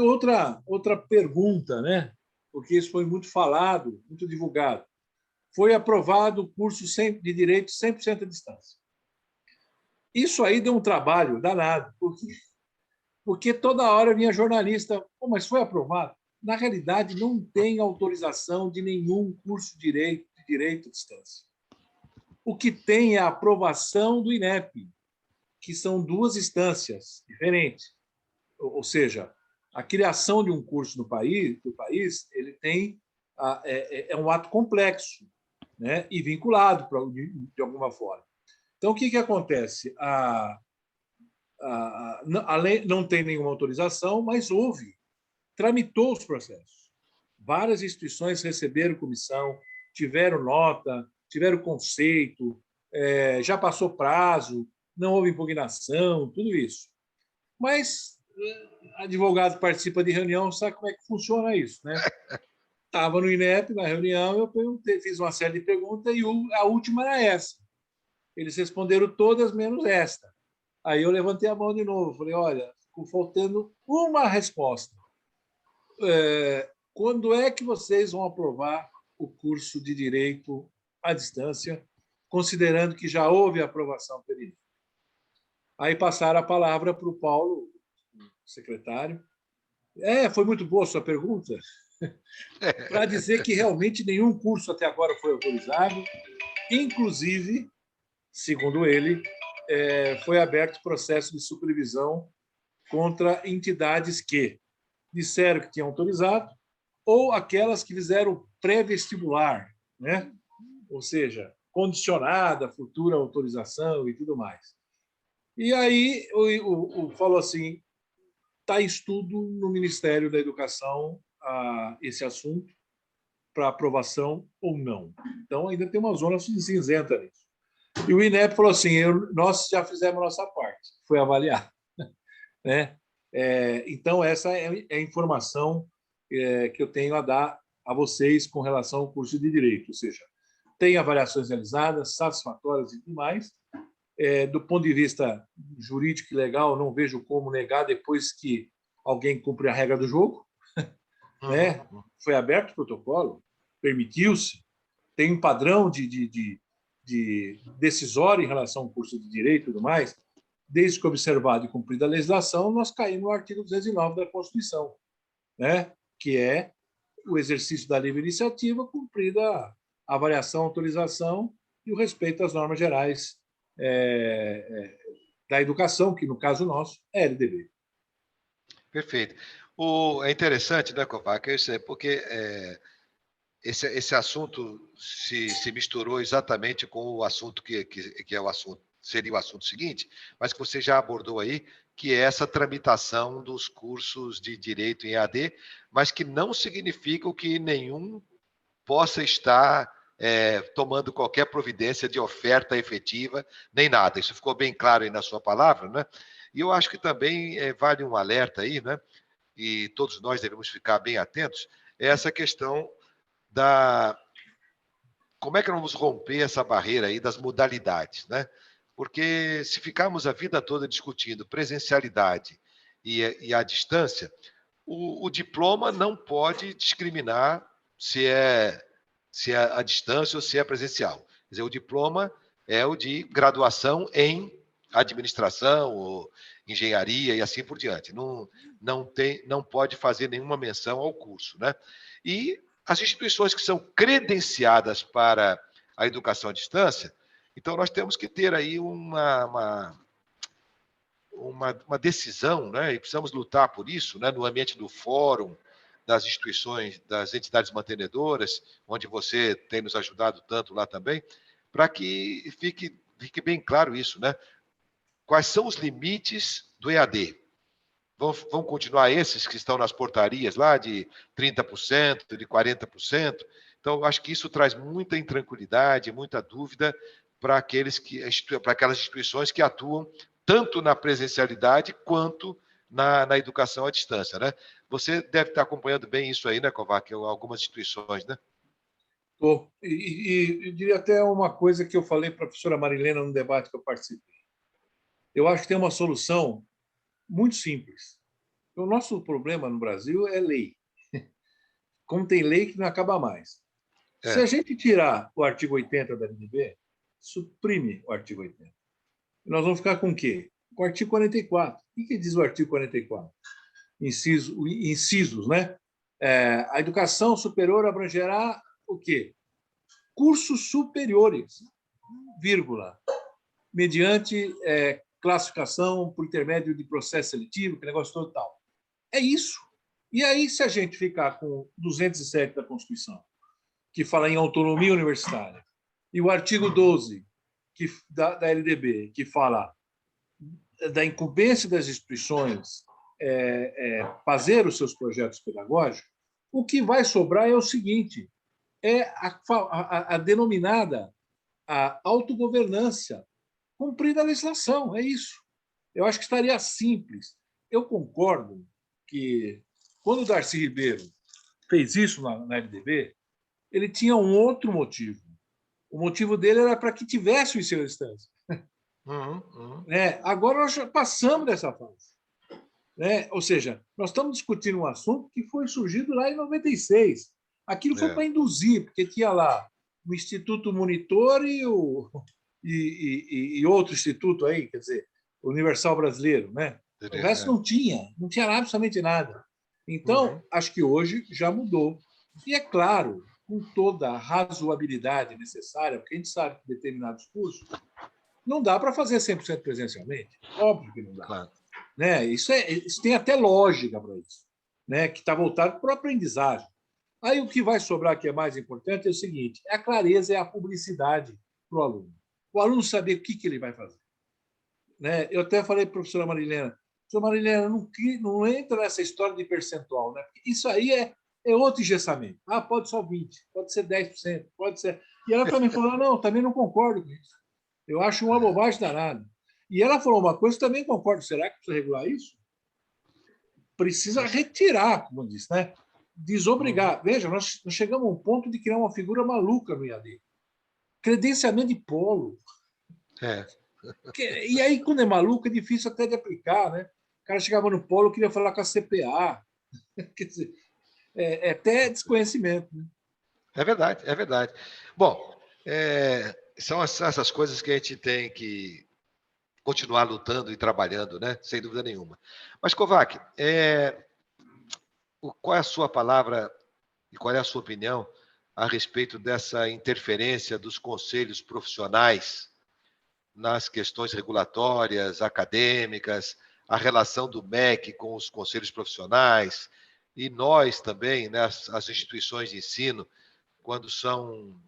S2: outra pergunta, né? Porque isso foi muito falado, muito divulgado. Foi aprovado o curso de Direito 100% à distância. Isso aí deu um trabalho danado, porque toda hora vinha jornalista, "Pô, mas foi aprovado?" Na realidade, não tem autorização de nenhum curso de direito à distância. O que tem é a aprovação do INEP, que são duas instâncias diferentes. Ou seja, a criação de um curso no país ele tem é um ato complexo, né, e vinculado de alguma forma. Então, o que acontece? A lei não tem nenhuma autorização, mas tramitou os processos. Várias instituições receberam comissão, tiveram nota, tiveram conceito, já passou prazo, não houve impugnação, tudo isso. Mas advogado participa de reunião, sabe como é que funciona isso, né? Estava no INEP, na reunião, eu fiz uma série de perguntas e a última era essa. Eles responderam todas menos esta. Aí eu levantei a mão de novo, falei, olha, ficou faltando uma resposta. Quando é que vocês vão aprovar o curso de Direito à distância, considerando que já houve aprovação pelo INEP? Aí passaram a palavra para o Paulo, secretário. Foi muito boa a sua pergunta, para dizer que realmente nenhum curso até agora foi autorizado, inclusive, segundo ele, foi aberto processo de supervisão contra entidades que disseram que tinham autorizado ou aquelas que fizeram pré-vestibular, né? Ou seja, condicionada a futura autorização e tudo mais. E aí falou assim, está em estudo no Ministério da Educação esse assunto para aprovação ou não. Então, ainda tem uma zona cinzenta nisso. E o INEP falou assim, nós já fizemos a nossa parte, foi avaliar. Né? Então, essa é a informação que eu tenho a dar a vocês com relação ao curso de Direito, ou seja, tem avaliações realizadas, satisfatórias e tudo mais. Do ponto de vista jurídico e legal, não vejo como negar depois que alguém cumpre a regra do jogo. Né? Foi aberto o protocolo, permitiu-se, tem um padrão de decisório em relação ao curso de Direito e tudo mais. Desde que observado e cumprida a legislação, nós caímos no artigo 209 da Constituição, né? Que é o exercício da livre iniciativa, cumprida a avaliação, autorização e o respeito às normas gerais da educação, que no caso nosso é LDB.
S1: Perfeito. É interessante, né, Kovac, porque esse assunto se misturou exatamente com o assunto que é o assunto, seria o assunto seguinte, mas que você já abordou aí, que é essa tramitação dos cursos de Direito em EAD, mas que não significa que nenhum possa estar tomando qualquer providência de oferta efetiva, nem nada. Isso ficou bem claro aí na sua palavra, né? E eu acho que também vale um alerta aí, né? E todos nós devemos ficar bem atentos, é essa questão como é que nós vamos romper essa barreira aí das modalidades, né? Porque se ficarmos a vida toda discutindo presencialidade e a distância, o diploma não pode discriminar se é a distância ou se é presencial. Quer dizer, o diploma é o de graduação em administração ou engenharia e assim por diante. Não pode fazer nenhuma menção ao curso, né? E as instituições que são credenciadas para a educação à distância, então nós temos que ter aí uma decisão, né? E precisamos lutar por isso, né? No ambiente do fórum, das instituições, das entidades mantenedoras, onde você tem nos ajudado tanto lá também, para que fique bem claro isso, né? Quais são os limites do EAD? Vão continuar esses que estão nas portarias lá de 30%, de 40%? Então, eu acho que isso traz muita intranquilidade, muita dúvida para aquelas instituições que atuam tanto na presencialidade quanto na educação à distância, né? Você deve estar acompanhando bem isso aí, né, Kovac? Algumas instituições, né?
S2: Estou. E diria até uma coisa que eu falei para a professora Marilena no debate que eu participei. Eu acho que tem uma solução muito simples. O nosso problema no Brasil é lei. Como tem lei que não acaba mais. Se a gente tirar o artigo 80 da LDB, suprime o artigo 80. Nós vamos ficar com o quê? Com o artigo 44. O que diz o artigo 44? Incisos, né? A educação superior abrangerá o quê? Cursos superiores, vírgula, mediante classificação por intermédio de processo seletivo, que negócio todo tal. É isso. E aí, se a gente ficar com 207 da Constituição, que fala em autonomia universitária, e o artigo 12 da LDB, que fala da incumbência das instituições fazer os seus projetos pedagógicos, o que vai sobrar é o seguinte, é a denominada a autogovernança, cumprir a legislação, é isso. Eu acho que estaria simples. Eu concordo que, quando o Darcy Ribeiro fez isso na LDB, ele tinha um outro motivo. O motivo dele era para que tivesse o ensino à distância. Agora nós já passamos dessa fase. Ou seja, nós estamos discutindo um assunto que foi surgido lá em 96. Aquilo foi para induzir, porque tinha lá o Instituto Monitor e outro instituto aí, quer dizer, Universal Brasileiro, né? O resto não tinha absolutamente nada. Então, acho que hoje já mudou. E é claro, com toda a razoabilidade necessária, porque a gente sabe que determinados cursos não dá para fazer 100% presencialmente. Óbvio que não dá.
S1: Claro.
S2: Isso tem até lógica para isso, que está voltado para a aprendizagem. Aí o que vai sobrar, que é mais importante, é o seguinte: a clareza e a publicidade para o aluno. O aluno saber o que ele vai fazer. Eu até falei para a professora Marilena, não entra nessa história de percentual, porque isso aí é outro engessamento. Pode ser 20%, pode ser 10%, pode ser... E ela também falou, não, também não concordo com isso. Eu acho uma bobagem danada. E ela falou uma coisa, também concordo, será que precisa regular isso? Precisa retirar, como eu disse, desobrigar. Veja, nós chegamos a um ponto de criar uma figura maluca no IAD. Credenciamento de polo. E aí, quando é maluco, é difícil até de aplicar, né? O cara chegava no polo, queria falar com a CPA. Quer dizer, é até desconhecimento. Né?
S1: É verdade, é verdade. Bom, são essas coisas que a gente tem que continuar lutando e trabalhando, né? Sem dúvida nenhuma. Mas, Kovac, qual é a sua palavra e qual é a sua opinião a respeito dessa interferência dos conselhos profissionais nas questões regulatórias, acadêmicas, a relação do MEC com os conselhos profissionais e nós também, né, as instituições de ensino, quando são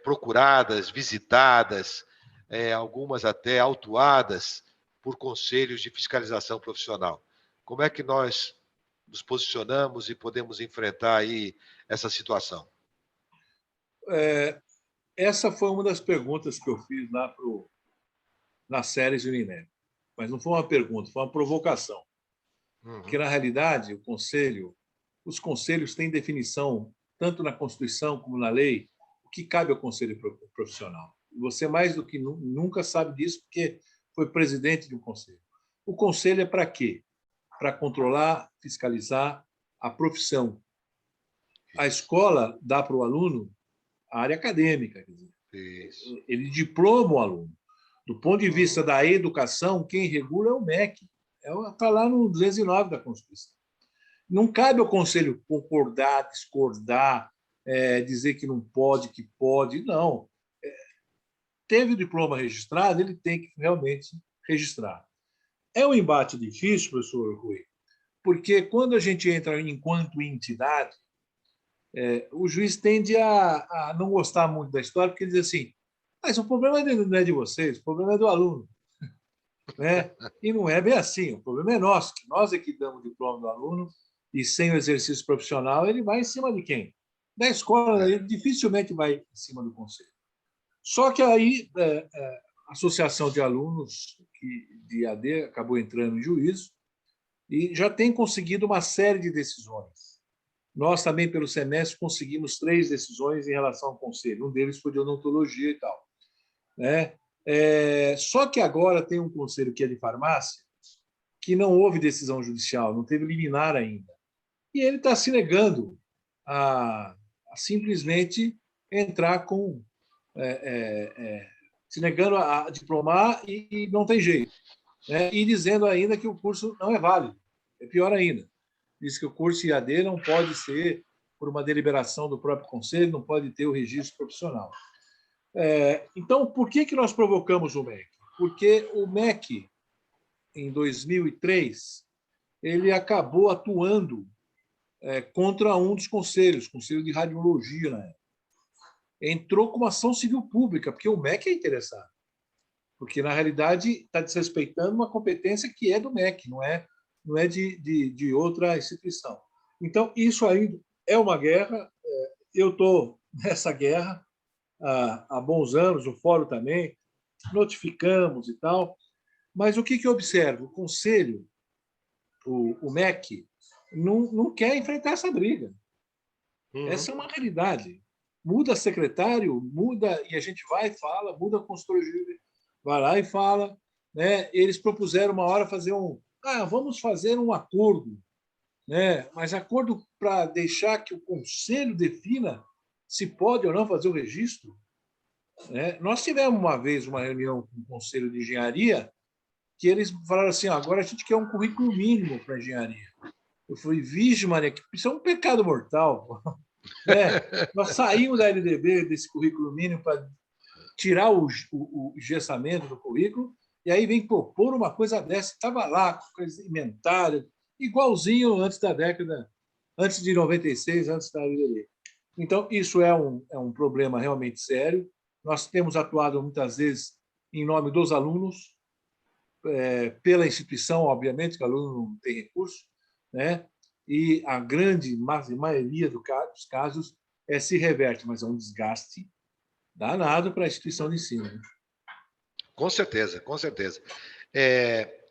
S1: procuradas, visitadas, algumas até autuadas por conselhos de fiscalização profissional. Como é que nós nos posicionamos e podemos enfrentar aí essa situação?
S2: Essa foi uma das perguntas que eu fiz lá nas séries do INEP. Mas não foi uma pergunta, foi uma provocação. Porque, na realidade, os conselhos têm definição, tanto na Constituição como na lei, o que cabe ao conselho profissional. E você, mais do que nunca, sabe disso, porque foi presidente de um conselho. O conselho é para quê? Para controlar, fiscalizar a profissão. A escola dá para o aluno a área acadêmica, quer dizer, ele diploma o aluno. Do ponto de vista da educação, quem regula é o MEC. Está lá no 209 da Constituição. Não cabe ao Conselho concordar, discordar, dizer que não pode, que pode. Não. Teve o diploma registrado, ele tem que realmente registrar. É um embate difícil, professor Rui, porque quando a gente entra enquanto entidade, o juiz tende a não gostar muito da história, porque ele diz assim, mas o problema não é de vocês, o problema é do aluno. E não é bem assim, o problema é nosso, que nós é que damos o diploma do aluno e sem o exercício profissional ele vai em cima de quem? Da escola, ele dificilmente vai em cima do conselho. Só que aí a Associação de Alunos de AD acabou entrando em juízo e já tem conseguido uma série de decisões. Nós também, pelo semestre, conseguimos 3 decisões em relação ao conselho. Um deles foi de odontologia e tal. Só que agora tem um conselho que é de farmácia, que não houve decisão judicial, não teve liminar ainda. E ele está se negando a simplesmente entrar com... se negando a diplomar e não tem jeito. Né? E dizendo ainda que o curso não é válido. É pior ainda. Diz que o curso IAD não pode ser por uma deliberação do próprio conselho, não pode ter o registro profissional. Então, por que nós provocamos o MEC? Porque o MEC, em 2003, ele acabou atuando contra um dos conselhos, Conselho de Radiologia, né? Entrou com uma ação civil pública, porque o MEC é interessado. Porque, na realidade, está desrespeitando uma competência que é do MEC, não é de outra instituição. Então, isso aí é uma guerra. Eu estou nessa guerra há bons anos, o Fórum também, notificamos e tal. Mas o que eu observo? O Conselho, o MEC, não quer enfrentar essa briga. Essa é uma realidade. Muda secretário, muda, e a gente vai e fala, muda a consultora jurídica, vai lá e fala. Né? Eles propuseram uma hora fazer vamos fazer um acordo, né? Mas acordo para deixar que o conselho defina se pode ou não fazer o registro. Né? Nós tivemos uma vez uma reunião com o Conselho de Engenharia que eles falaram assim, agora a gente quer um currículo mínimo para engenharia. Eu falei, vixe, Maria, isso é um pecado mortal. Né? Nós saímos da LDB desse currículo mínimo para tirar o engessamento do currículo, e aí vem propor uma coisa dessa. Estava lá, com coisa inventária, igualzinho antes de 96, antes da LDB. Então, isso é um problema realmente sério. Nós temos atuado muitas vezes em nome dos alunos, pela instituição, obviamente, que o aluno não tem recurso, né? E a grande maioria dos casos se reverte, mas é um desgaste danado para a instituição de ensino. Né?
S1: Com certeza, com certeza.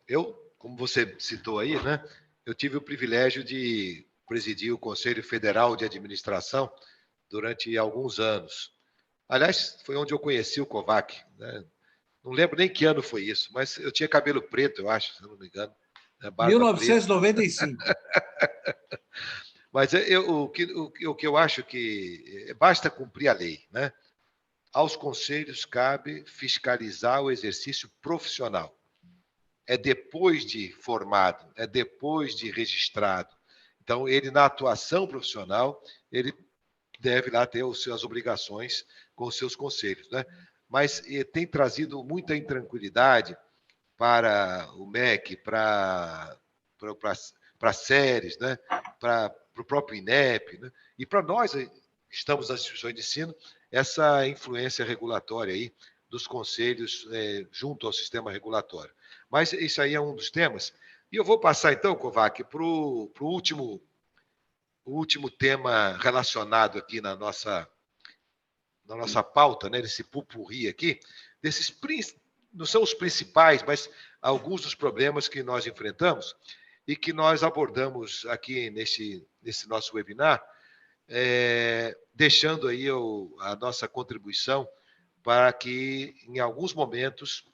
S1: Eu, como você citou aí, né? Eu tive o privilégio de presidir o Conselho Federal de Administração durante alguns anos. Aliás, foi onde eu conheci o Kovac, né? Não lembro nem que ano foi isso, mas eu tinha cabelo preto, eu acho, se eu não me engano. Né?
S2: 1995.
S1: Mas o que eu acho que basta cumprir a lei, né? Aos conselhos cabe fiscalizar o exercício profissional. É depois de formado, é depois de registrado. Então, ele, na atuação profissional, ele deve lá ter as obrigações com os seus conselhos. Né? Mas tem trazido muita intranquilidade para o MEC, para séries, né? Para o próprio INEP, né? E para nós, que estamos nas instituições de ensino, essa influência regulatória aí dos conselhos junto ao sistema regulatório. Mas isso aí é um dos temas. E eu vou passar, então, Kovac, para o último tema relacionado aqui na nossa pauta, né, nesse pupurri aqui, não são os principais, mas alguns dos problemas que nós enfrentamos e que nós abordamos aqui nesse nosso webinar, deixando aí a nossa contribuição para que, em alguns momentos,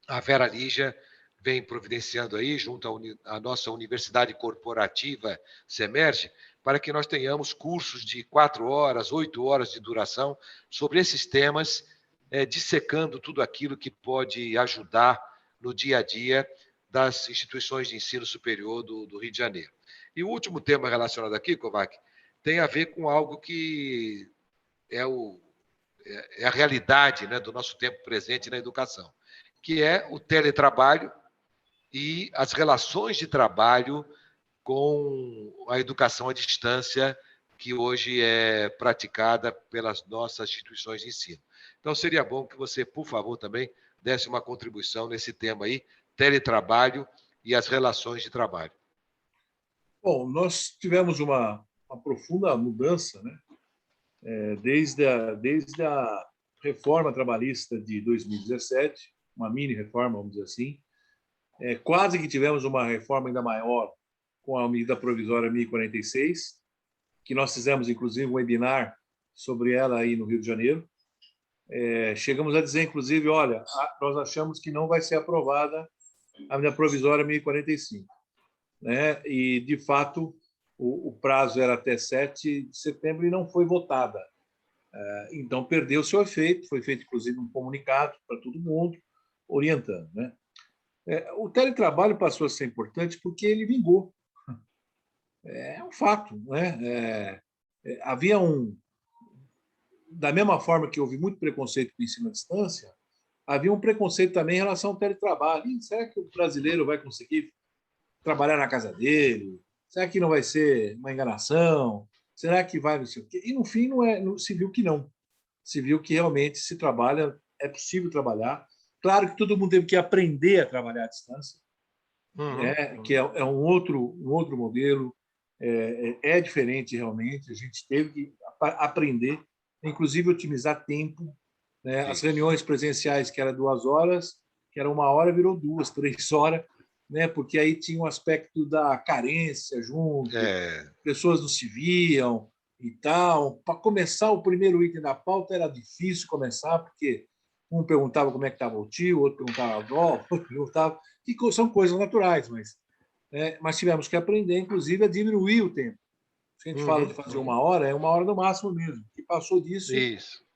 S1: a Vera Lígia vem providenciando aí, junto à nossa Universidade Corporativa Semerge, para que nós tenhamos cursos de 4 horas, 8 horas de duração sobre esses temas, dissecando tudo aquilo que pode ajudar no dia a dia das instituições de ensino superior do Rio de Janeiro. E o último tema relacionado aqui, Kovac, tem a ver com algo que é a realidade, né, do nosso tempo presente na educação, que é o teletrabalho e as relações de trabalho com a educação à distância que hoje é praticada pelas nossas instituições de ensino. Então, seria bom que você, por favor, também desse uma contribuição nesse tema aí, teletrabalho e as relações de trabalho.
S2: Bom, nós tivemos uma profunda mudança, né? Desde a reforma trabalhista de 2017, uma mini reforma, vamos dizer assim, quase que tivemos uma reforma ainda maior com a medida provisória 1046, que nós fizemos, inclusive, um webinar sobre ela aí no Rio de Janeiro. Chegamos a dizer, inclusive, olha, nós achamos que não vai ser aprovada a medida provisória 1045. Né? E, de fato, o prazo era até 7 de setembro e não foi votada. Então, perdeu seu efeito, foi feito, inclusive, um comunicado para todo mundo, orientando. Né? O teletrabalho passou a ser importante porque ele vingou. É um fato. Né? Havia da mesma forma que houve muito preconceito com o ensino à distância, havia um preconceito também em relação ao teletrabalho. Será que o brasileiro vai conseguir trabalhar na casa dele? Será que não vai ser uma enganação? Será que vai não sei o quê? E, no fim, se viu que não. Se viu que realmente se trabalha, é possível trabalhar. Claro que todo mundo teve que aprender a trabalhar à distância, que é um outro modelo, é diferente realmente. A gente teve que aprender, inclusive otimizar tempo. Né? As reuniões presenciais, que eram 2 horas, que era 1 hora, virou 2, 3 horas, né? Porque aí tinha um aspecto da carência junto, pessoas não se viam e tal. Para começar o primeiro item da pauta era difícil começar, porque um perguntava como é que estava o tio, outro perguntava a avó, outro perguntava, que são coisas naturais, mas tivemos que aprender, inclusive, a diminuir o tempo. Se a gente fala de fazer 1 hora, é 1 hora no máximo mesmo. E passou disso,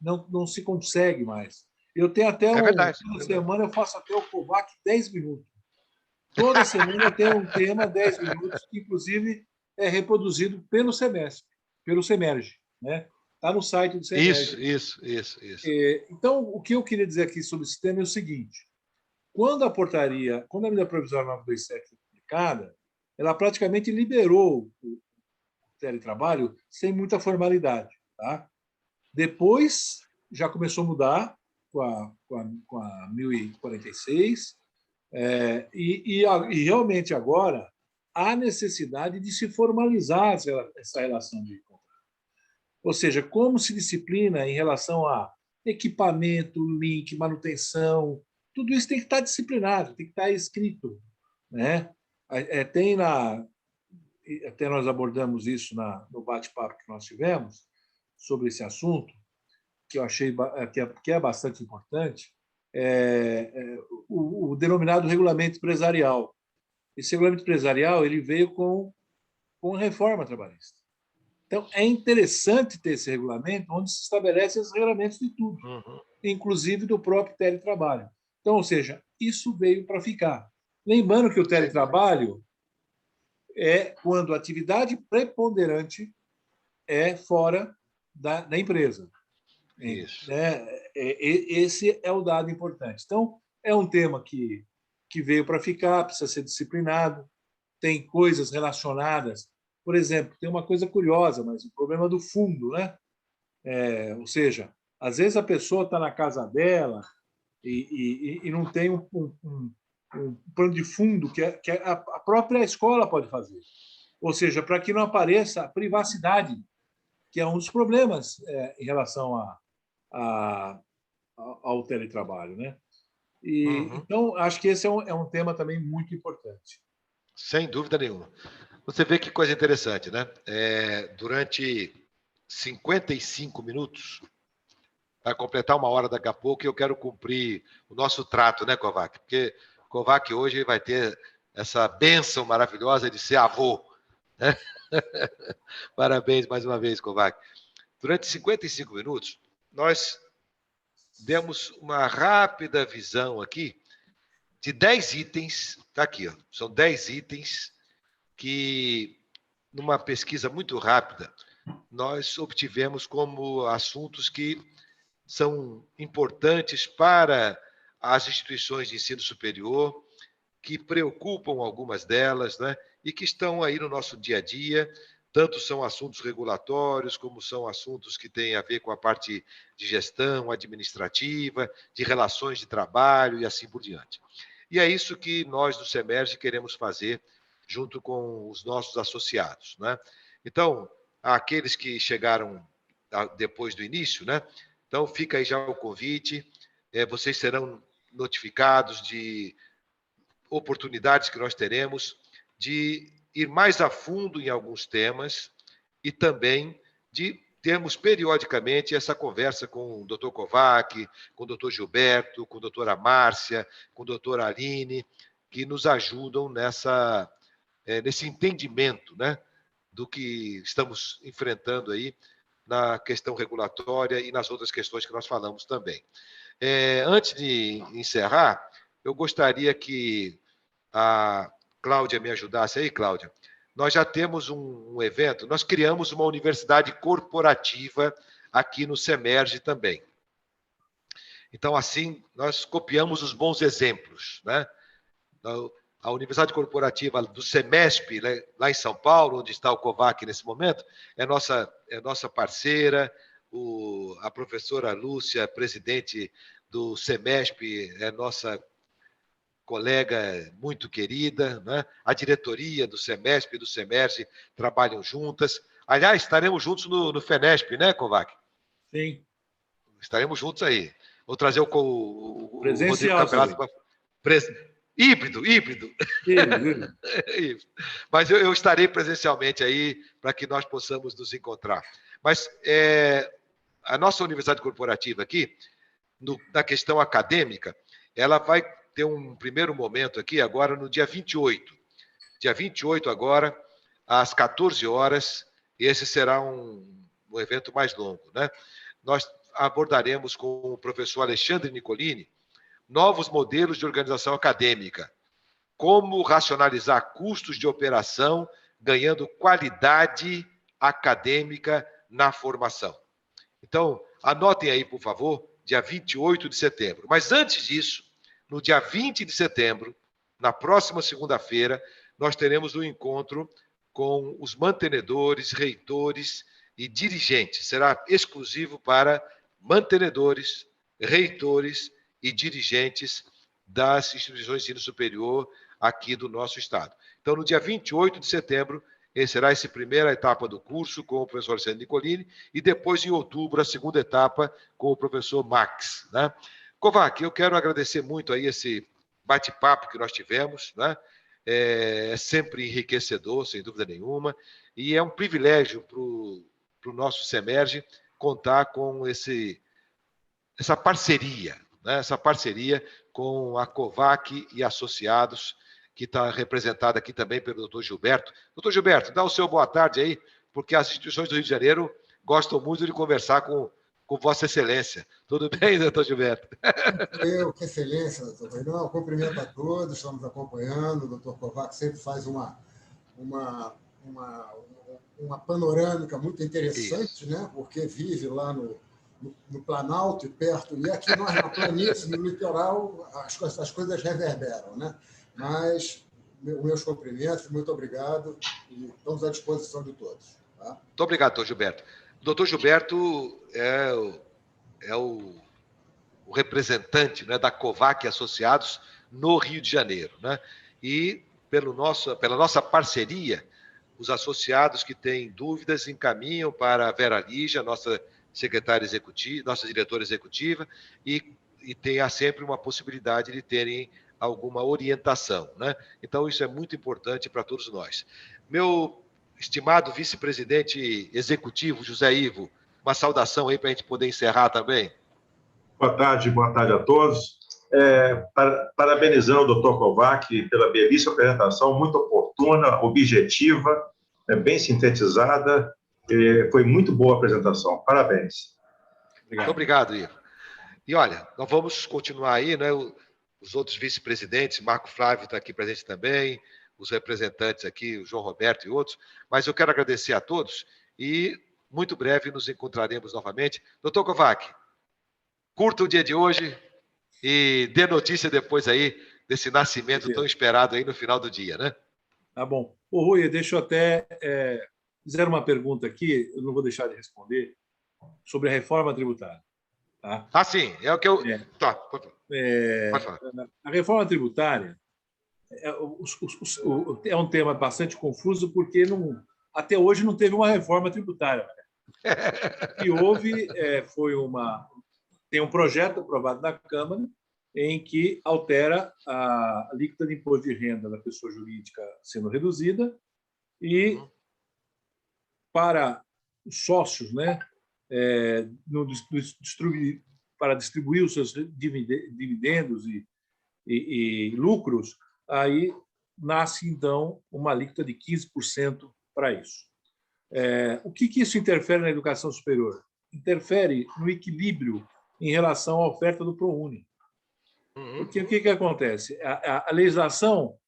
S2: não se consegue mais. Eu tenho até toda semana eu faço até o COVAC 10 minutos. Toda semana eu tenho um tema 10 minutos, que inclusive é reproduzido pelo semestre, pelo Semerge, né? Está no site do Semerge.
S1: Isso.
S2: Então, o que eu queria dizer aqui sobre esse tema é o seguinte: quando a medida provisória 927 foi publicada, ela praticamente liberou o teletrabalho sem muita formalidade, tá? Depois já começou a mudar com a 1046, e realmente agora há necessidade de se formalizar essa relação de contrato. Ou seja, como se disciplina em relação a equipamento, link, manutenção, tudo isso tem que estar disciplinado, tem que estar escrito. Né? Até nós abordamos isso no bate-papo que nós tivemos sobre esse assunto, que eu achei que é bastante importante, o denominado regulamento empresarial. Esse regulamento empresarial ele veio com a reforma trabalhista. Então, é interessante ter esse regulamento onde se estabelece os regulamentos de tudo, inclusive do próprio teletrabalho. Então, ou seja, isso veio para ficar. Lembrando que o teletrabalho é quando a atividade preponderante é fora da empresa.
S1: Isso.
S2: Esse é o dado importante. Então, é um tema que veio para ficar, precisa ser disciplinado, tem coisas relacionadas. Por exemplo, tem uma coisa curiosa, mas o problema do fundo, né? Ou seja, às vezes a pessoa está na casa dela e não tem um plano de fundo que a própria escola pode fazer. Ou seja, para que não apareça a privacidade, que é um dos problemas em relação ao teletrabalho. Né? Então, acho que esse é um tema também muito importante.
S1: Sem dúvida nenhuma. Você vê que coisa interessante, né? Durante 55 minutos, vai completar 1 hora daqui a pouco, e eu quero cumprir o nosso trato, né, Kovac? Porque Kovac hoje vai ter essa bênção maravilhosa de ser avô. Né? Parabéns mais uma vez, Kovac. Durante 55 minutos, nós demos uma rápida visão aqui de 10 itens. Está aqui, ó, são 10 itens que, numa pesquisa muito rápida, nós obtivemos como assuntos que são importantes para as instituições de ensino superior, que preocupam algumas delas, né? E que estão aí no nosso dia a dia. Tanto são assuntos regulatórios, como são assuntos que têm a ver com a parte de gestão administrativa, de relações de trabalho e assim por diante. E é isso que nós do Semerge queremos fazer junto com os nossos associados, né? Então, aqueles que chegaram depois do início, né? Então, fica aí já o convite. Vocês serão notificados de oportunidades que nós teremos de ir mais a fundo em alguns temas e também de termos periodicamente essa conversa com o Dr. Kovac, com o Dr. Gilberto, com a doutora Márcia, com a doutora Aline, que nos ajudam nesse entendimento, né, do que estamos enfrentando aí na questão regulatória e nas outras questões que nós falamos também. Antes de encerrar, eu gostaria que a Cláudia me ajudasse aí, Cláudia. Nós já temos um evento, nós criamos uma universidade corporativa aqui no Semerge também. Então, assim, nós copiamos os bons exemplos, né? A Universidade Corporativa do Semesp, né, lá em São Paulo, onde está o COVAC nesse momento, é nossa parceira, a professora Lúcia, presidente do Semesp, é nossa colega muito querida, né? A diretoria do Semesp e do Semerge trabalham juntas. Aliás, estaremos juntos no FENESP, né, Kovac?
S2: Sim.
S1: Estaremos juntos aí. Vou trazer o Rodrigo Campeonato para... Híbrido. Mas eu estarei presencialmente aí para que nós possamos nos encontrar. Mas a nossa universidade corporativa aqui, na questão acadêmica, ela vai ter um primeiro momento aqui agora no dia 28. Dia 28 agora, às 14 horas, esse será um evento mais longo, né? Nós abordaremos com o professor Alexandre Nicolini novos modelos de organização acadêmica, como racionalizar custos de operação, ganhando qualidade acadêmica na formação. Então, anotem aí, por favor, dia 28 de setembro. Mas antes disso, no dia 20 de setembro, na próxima segunda-feira, nós teremos um encontro com os mantenedores, reitores e dirigentes. Será exclusivo para mantenedores, reitores e dirigentes das instituições de ensino superior aqui do nosso estado. Então, no dia 28 de setembro, será essa primeira etapa do curso com o professor Alexandre Nicolini e depois, em outubro, a segunda etapa com o professor Max, né? Kovac, eu quero agradecer muito aí esse bate-papo que nós tivemos, né? É sempre enriquecedor, sem dúvida nenhuma, e é um privilégio para o nosso Semerge contar com essa parceria, né? Essa parceria com a Kovac e associados, que está representada aqui também pelo doutor Gilberto. Doutor Gilberto, dá o seu boa tarde aí, porque as instituições do Rio de Janeiro gostam muito de conversar com Vossa Excelência. Tudo bem, doutor Gilberto?
S4: Que excelência, doutor Reinaldo. Cumprimento a todos, estamos acompanhando. O doutor Kovac sempre faz uma panorâmica muito interessante, né? Porque vive lá no Planalto e perto, e aqui nós na planície, no litoral, as coisas reverberam, né? Mas meus cumprimentos, muito obrigado, e estamos à disposição de todos. Tá?
S1: Muito obrigado, doutor Gilberto. O doutor Gilberto é o representante, né, da Kovac Associados no Rio de Janeiro, né? E pela nossa parceria, os associados que têm dúvidas encaminham para a Vera Lígia, nossa secretária executiva, nossa diretora executiva, e há sempre uma possibilidade de terem alguma orientação, né? Então, isso é muito importante para todos nós. Meu estimado vice-presidente executivo, José Ivo, uma saudação aí para a gente poder encerrar também.
S5: Boa tarde a todos. Parabenizando o doutor Kovac pela belíssima apresentação, muito oportuna, objetiva, bem sintetizada. Foi muito boa a apresentação. Parabéns.
S1: Muito obrigado, Ivo. E olha, nós vamos continuar aí, né? Os outros vice-presidentes, Marco Flávio está aqui presente também, os representantes aqui, o João Roberto e outros, mas eu quero agradecer a todos e muito breve nos encontraremos novamente. Doutor Kovac, curta o dia de hoje e dê notícia depois aí desse nascimento tão esperado aí no final do dia, né?
S2: Tá bom. Ô, Rui, deixa eu até... fizeram uma pergunta aqui, eu não vou deixar de responder, sobre a reforma tributária. Tá?
S1: Ah, sim, é o que eu... Tá, pode falar.
S2: A reforma tributária é um tema bastante confuso, porque até hoje não teve uma reforma tributária. O que houve tem um projeto aprovado na Câmara em que altera a alíquota de imposto de renda da pessoa jurídica sendo reduzida e para os sócios, né, para distribuir os seus dividendos e lucros, aí nasce, então, uma alíquota de 15% para isso. O que isso interfere na educação superior? Interfere no equilíbrio em relação à oferta do ProUni. Porque o que acontece? A legislação,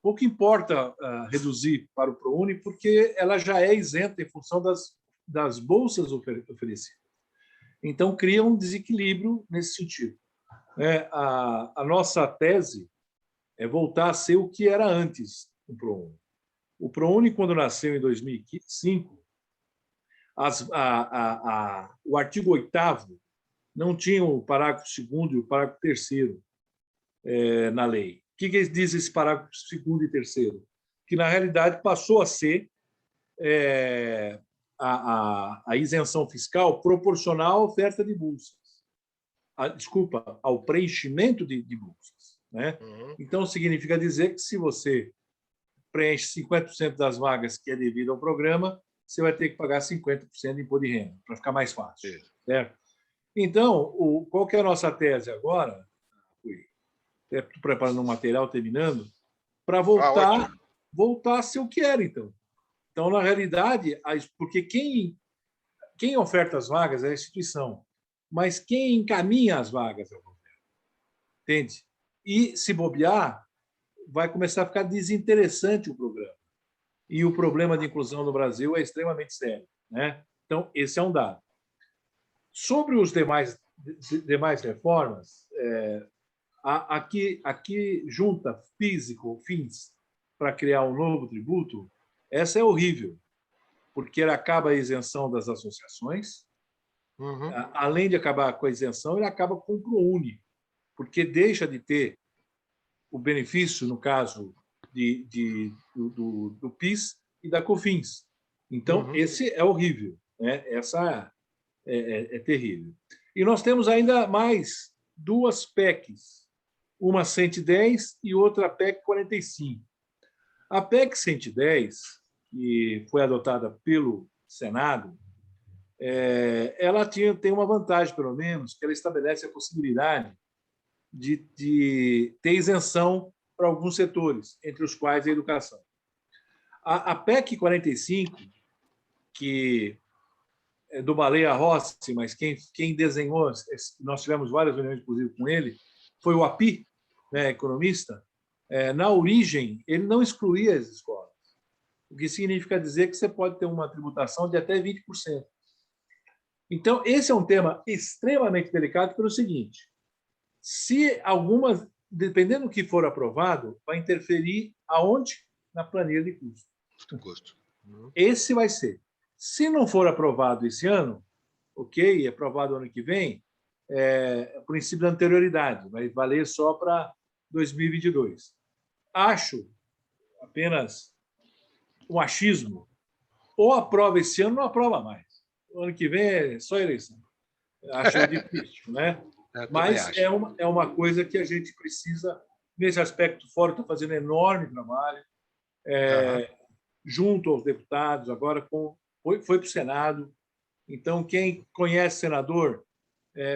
S2: pouco importa reduzir para o ProUni, porque ela já é isenta em função das bolsas oferecidas. Então, cria um desequilíbrio nesse sentido. A nossa tese é voltar a ser o que era antes do ProUni. O ProUni, quando nasceu em 2005, o artigo 8º não tinha o parágrafo 2º e o parágrafo 3º na lei. O que diz esse parágrafo 2º e 3º? Que, na realidade, passou a ser a isenção fiscal proporcional à oferta de bolsas. Desculpa, ao preenchimento de bolsas. Né? Então, significa dizer que, se você preenche 50% das vagas que é devido ao programa, você vai ter que pagar 50% de imposto de renda, para ficar mais fácil. Certo? Então, qual que é a nossa tese agora? Estou preparando um material, terminando, para voltar a ser o que era, então. Então, na realidade, porque quem oferta as vagas é a instituição, mas quem encaminha as vagas é o governo. Entende? E, se bobear, vai começar a ficar desinteressante o programa. E o problema de inclusão no Brasil é extremamente sério. Né? Então, esse é um dado. Sobre os demais reformas, aqui junta fins para criar um novo tributo, essa é horrível, porque ela acaba a isenção das associações, além de acabar com a isenção, ele acaba com o ProUni, porque deixa de ter o benefício, no caso do PIS e da COFINS. Então, esse é horrível. Né? Essa é terrível. E nós temos ainda mais 2 PECs, uma 110 e outra PEC 45. A PEC 110, que foi adotada pelo Senado, ela tem uma vantagem, pelo menos, que ela estabelece a possibilidade de ter isenção para alguns setores, entre os quais a educação. A PEC 45, que é do Baleia Rossi, mas quem desenhou, nós tivemos várias reuniões, inclusive, com ele, foi o Api, né, economista. Na origem, ele não excluía as escolas, o que significa dizer que você pode ter uma tributação de até 20%. Então, esse é um tema extremamente delicado pelo seguinte: se algumas, dependendo do que for aprovado, vai interferir aonde? Na planilha de custo. Esse vai ser. Se não for aprovado esse ano, ok, é aprovado ano que vem, o princípio da anterioridade, vai valer só para 2022. Acho apenas um achismo. Ou aprova esse ano, ou não aprova mais. O ano que vem é só eleição. Acho difícil, né? Mas é uma coisa que a gente precisa, nesse aspecto fora, estou fazendo enorme trabalho, junto aos deputados, agora foi para o Senado. Então, quem conhece senador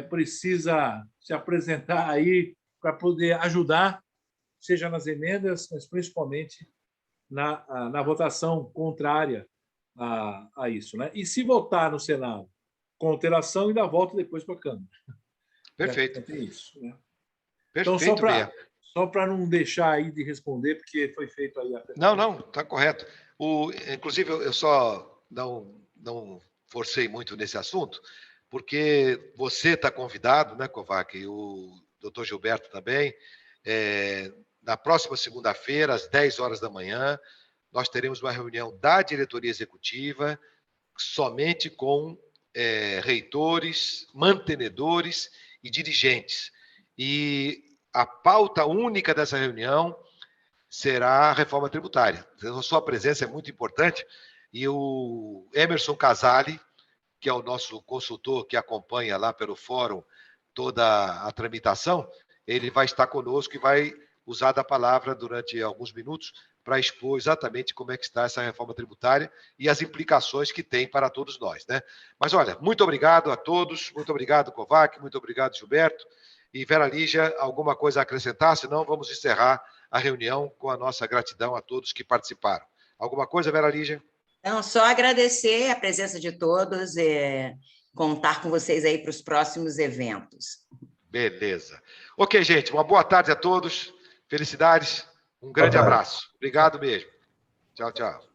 S2: precisa se apresentar aí para poder ajudar, seja nas emendas, mas principalmente na votação contrária a isso. Né? E se votar no Senado com alteração, ainda volta depois para a Câmara.
S1: Perfeito.
S2: Tem isso. Né?
S1: Perfeito,
S2: então, só para não deixar aí de responder, porque foi feito aí a...
S1: Não, está correto. Inclusive, eu só não forcei muito nesse assunto, porque você está convidado, né, Kovac, e o doutor Gilberto também. Na próxima segunda-feira, às 10 horas da manhã, nós teremos uma reunião da diretoria executiva, somente com reitores, mantenedores e dirigentes. E a pauta única dessa reunião será a reforma tributária. Então, a sua presença é muito importante. E o Emerson Casale, que é o nosso consultor que acompanha lá pelo fórum toda a tramitação, ele vai estar conosco e vai usar da palavra durante alguns minutos para expor exatamente como é que está essa reforma tributária e as implicações que tem para todos nós. Né? Mas, olha, muito obrigado a todos, muito obrigado, Kovac, muito obrigado, Gilberto. E, Vera Lígia, alguma coisa a acrescentar? Senão, vamos encerrar a reunião com a nossa gratidão a todos que participaram. Alguma coisa, Vera Lígia?
S6: Não, só agradecer a presença de todos e contar com vocês aí para os próximos eventos.
S1: Beleza. Ok, gente, uma boa tarde a todos. Felicidades. Um grande abraço. Obrigado mesmo. Tchau, tchau.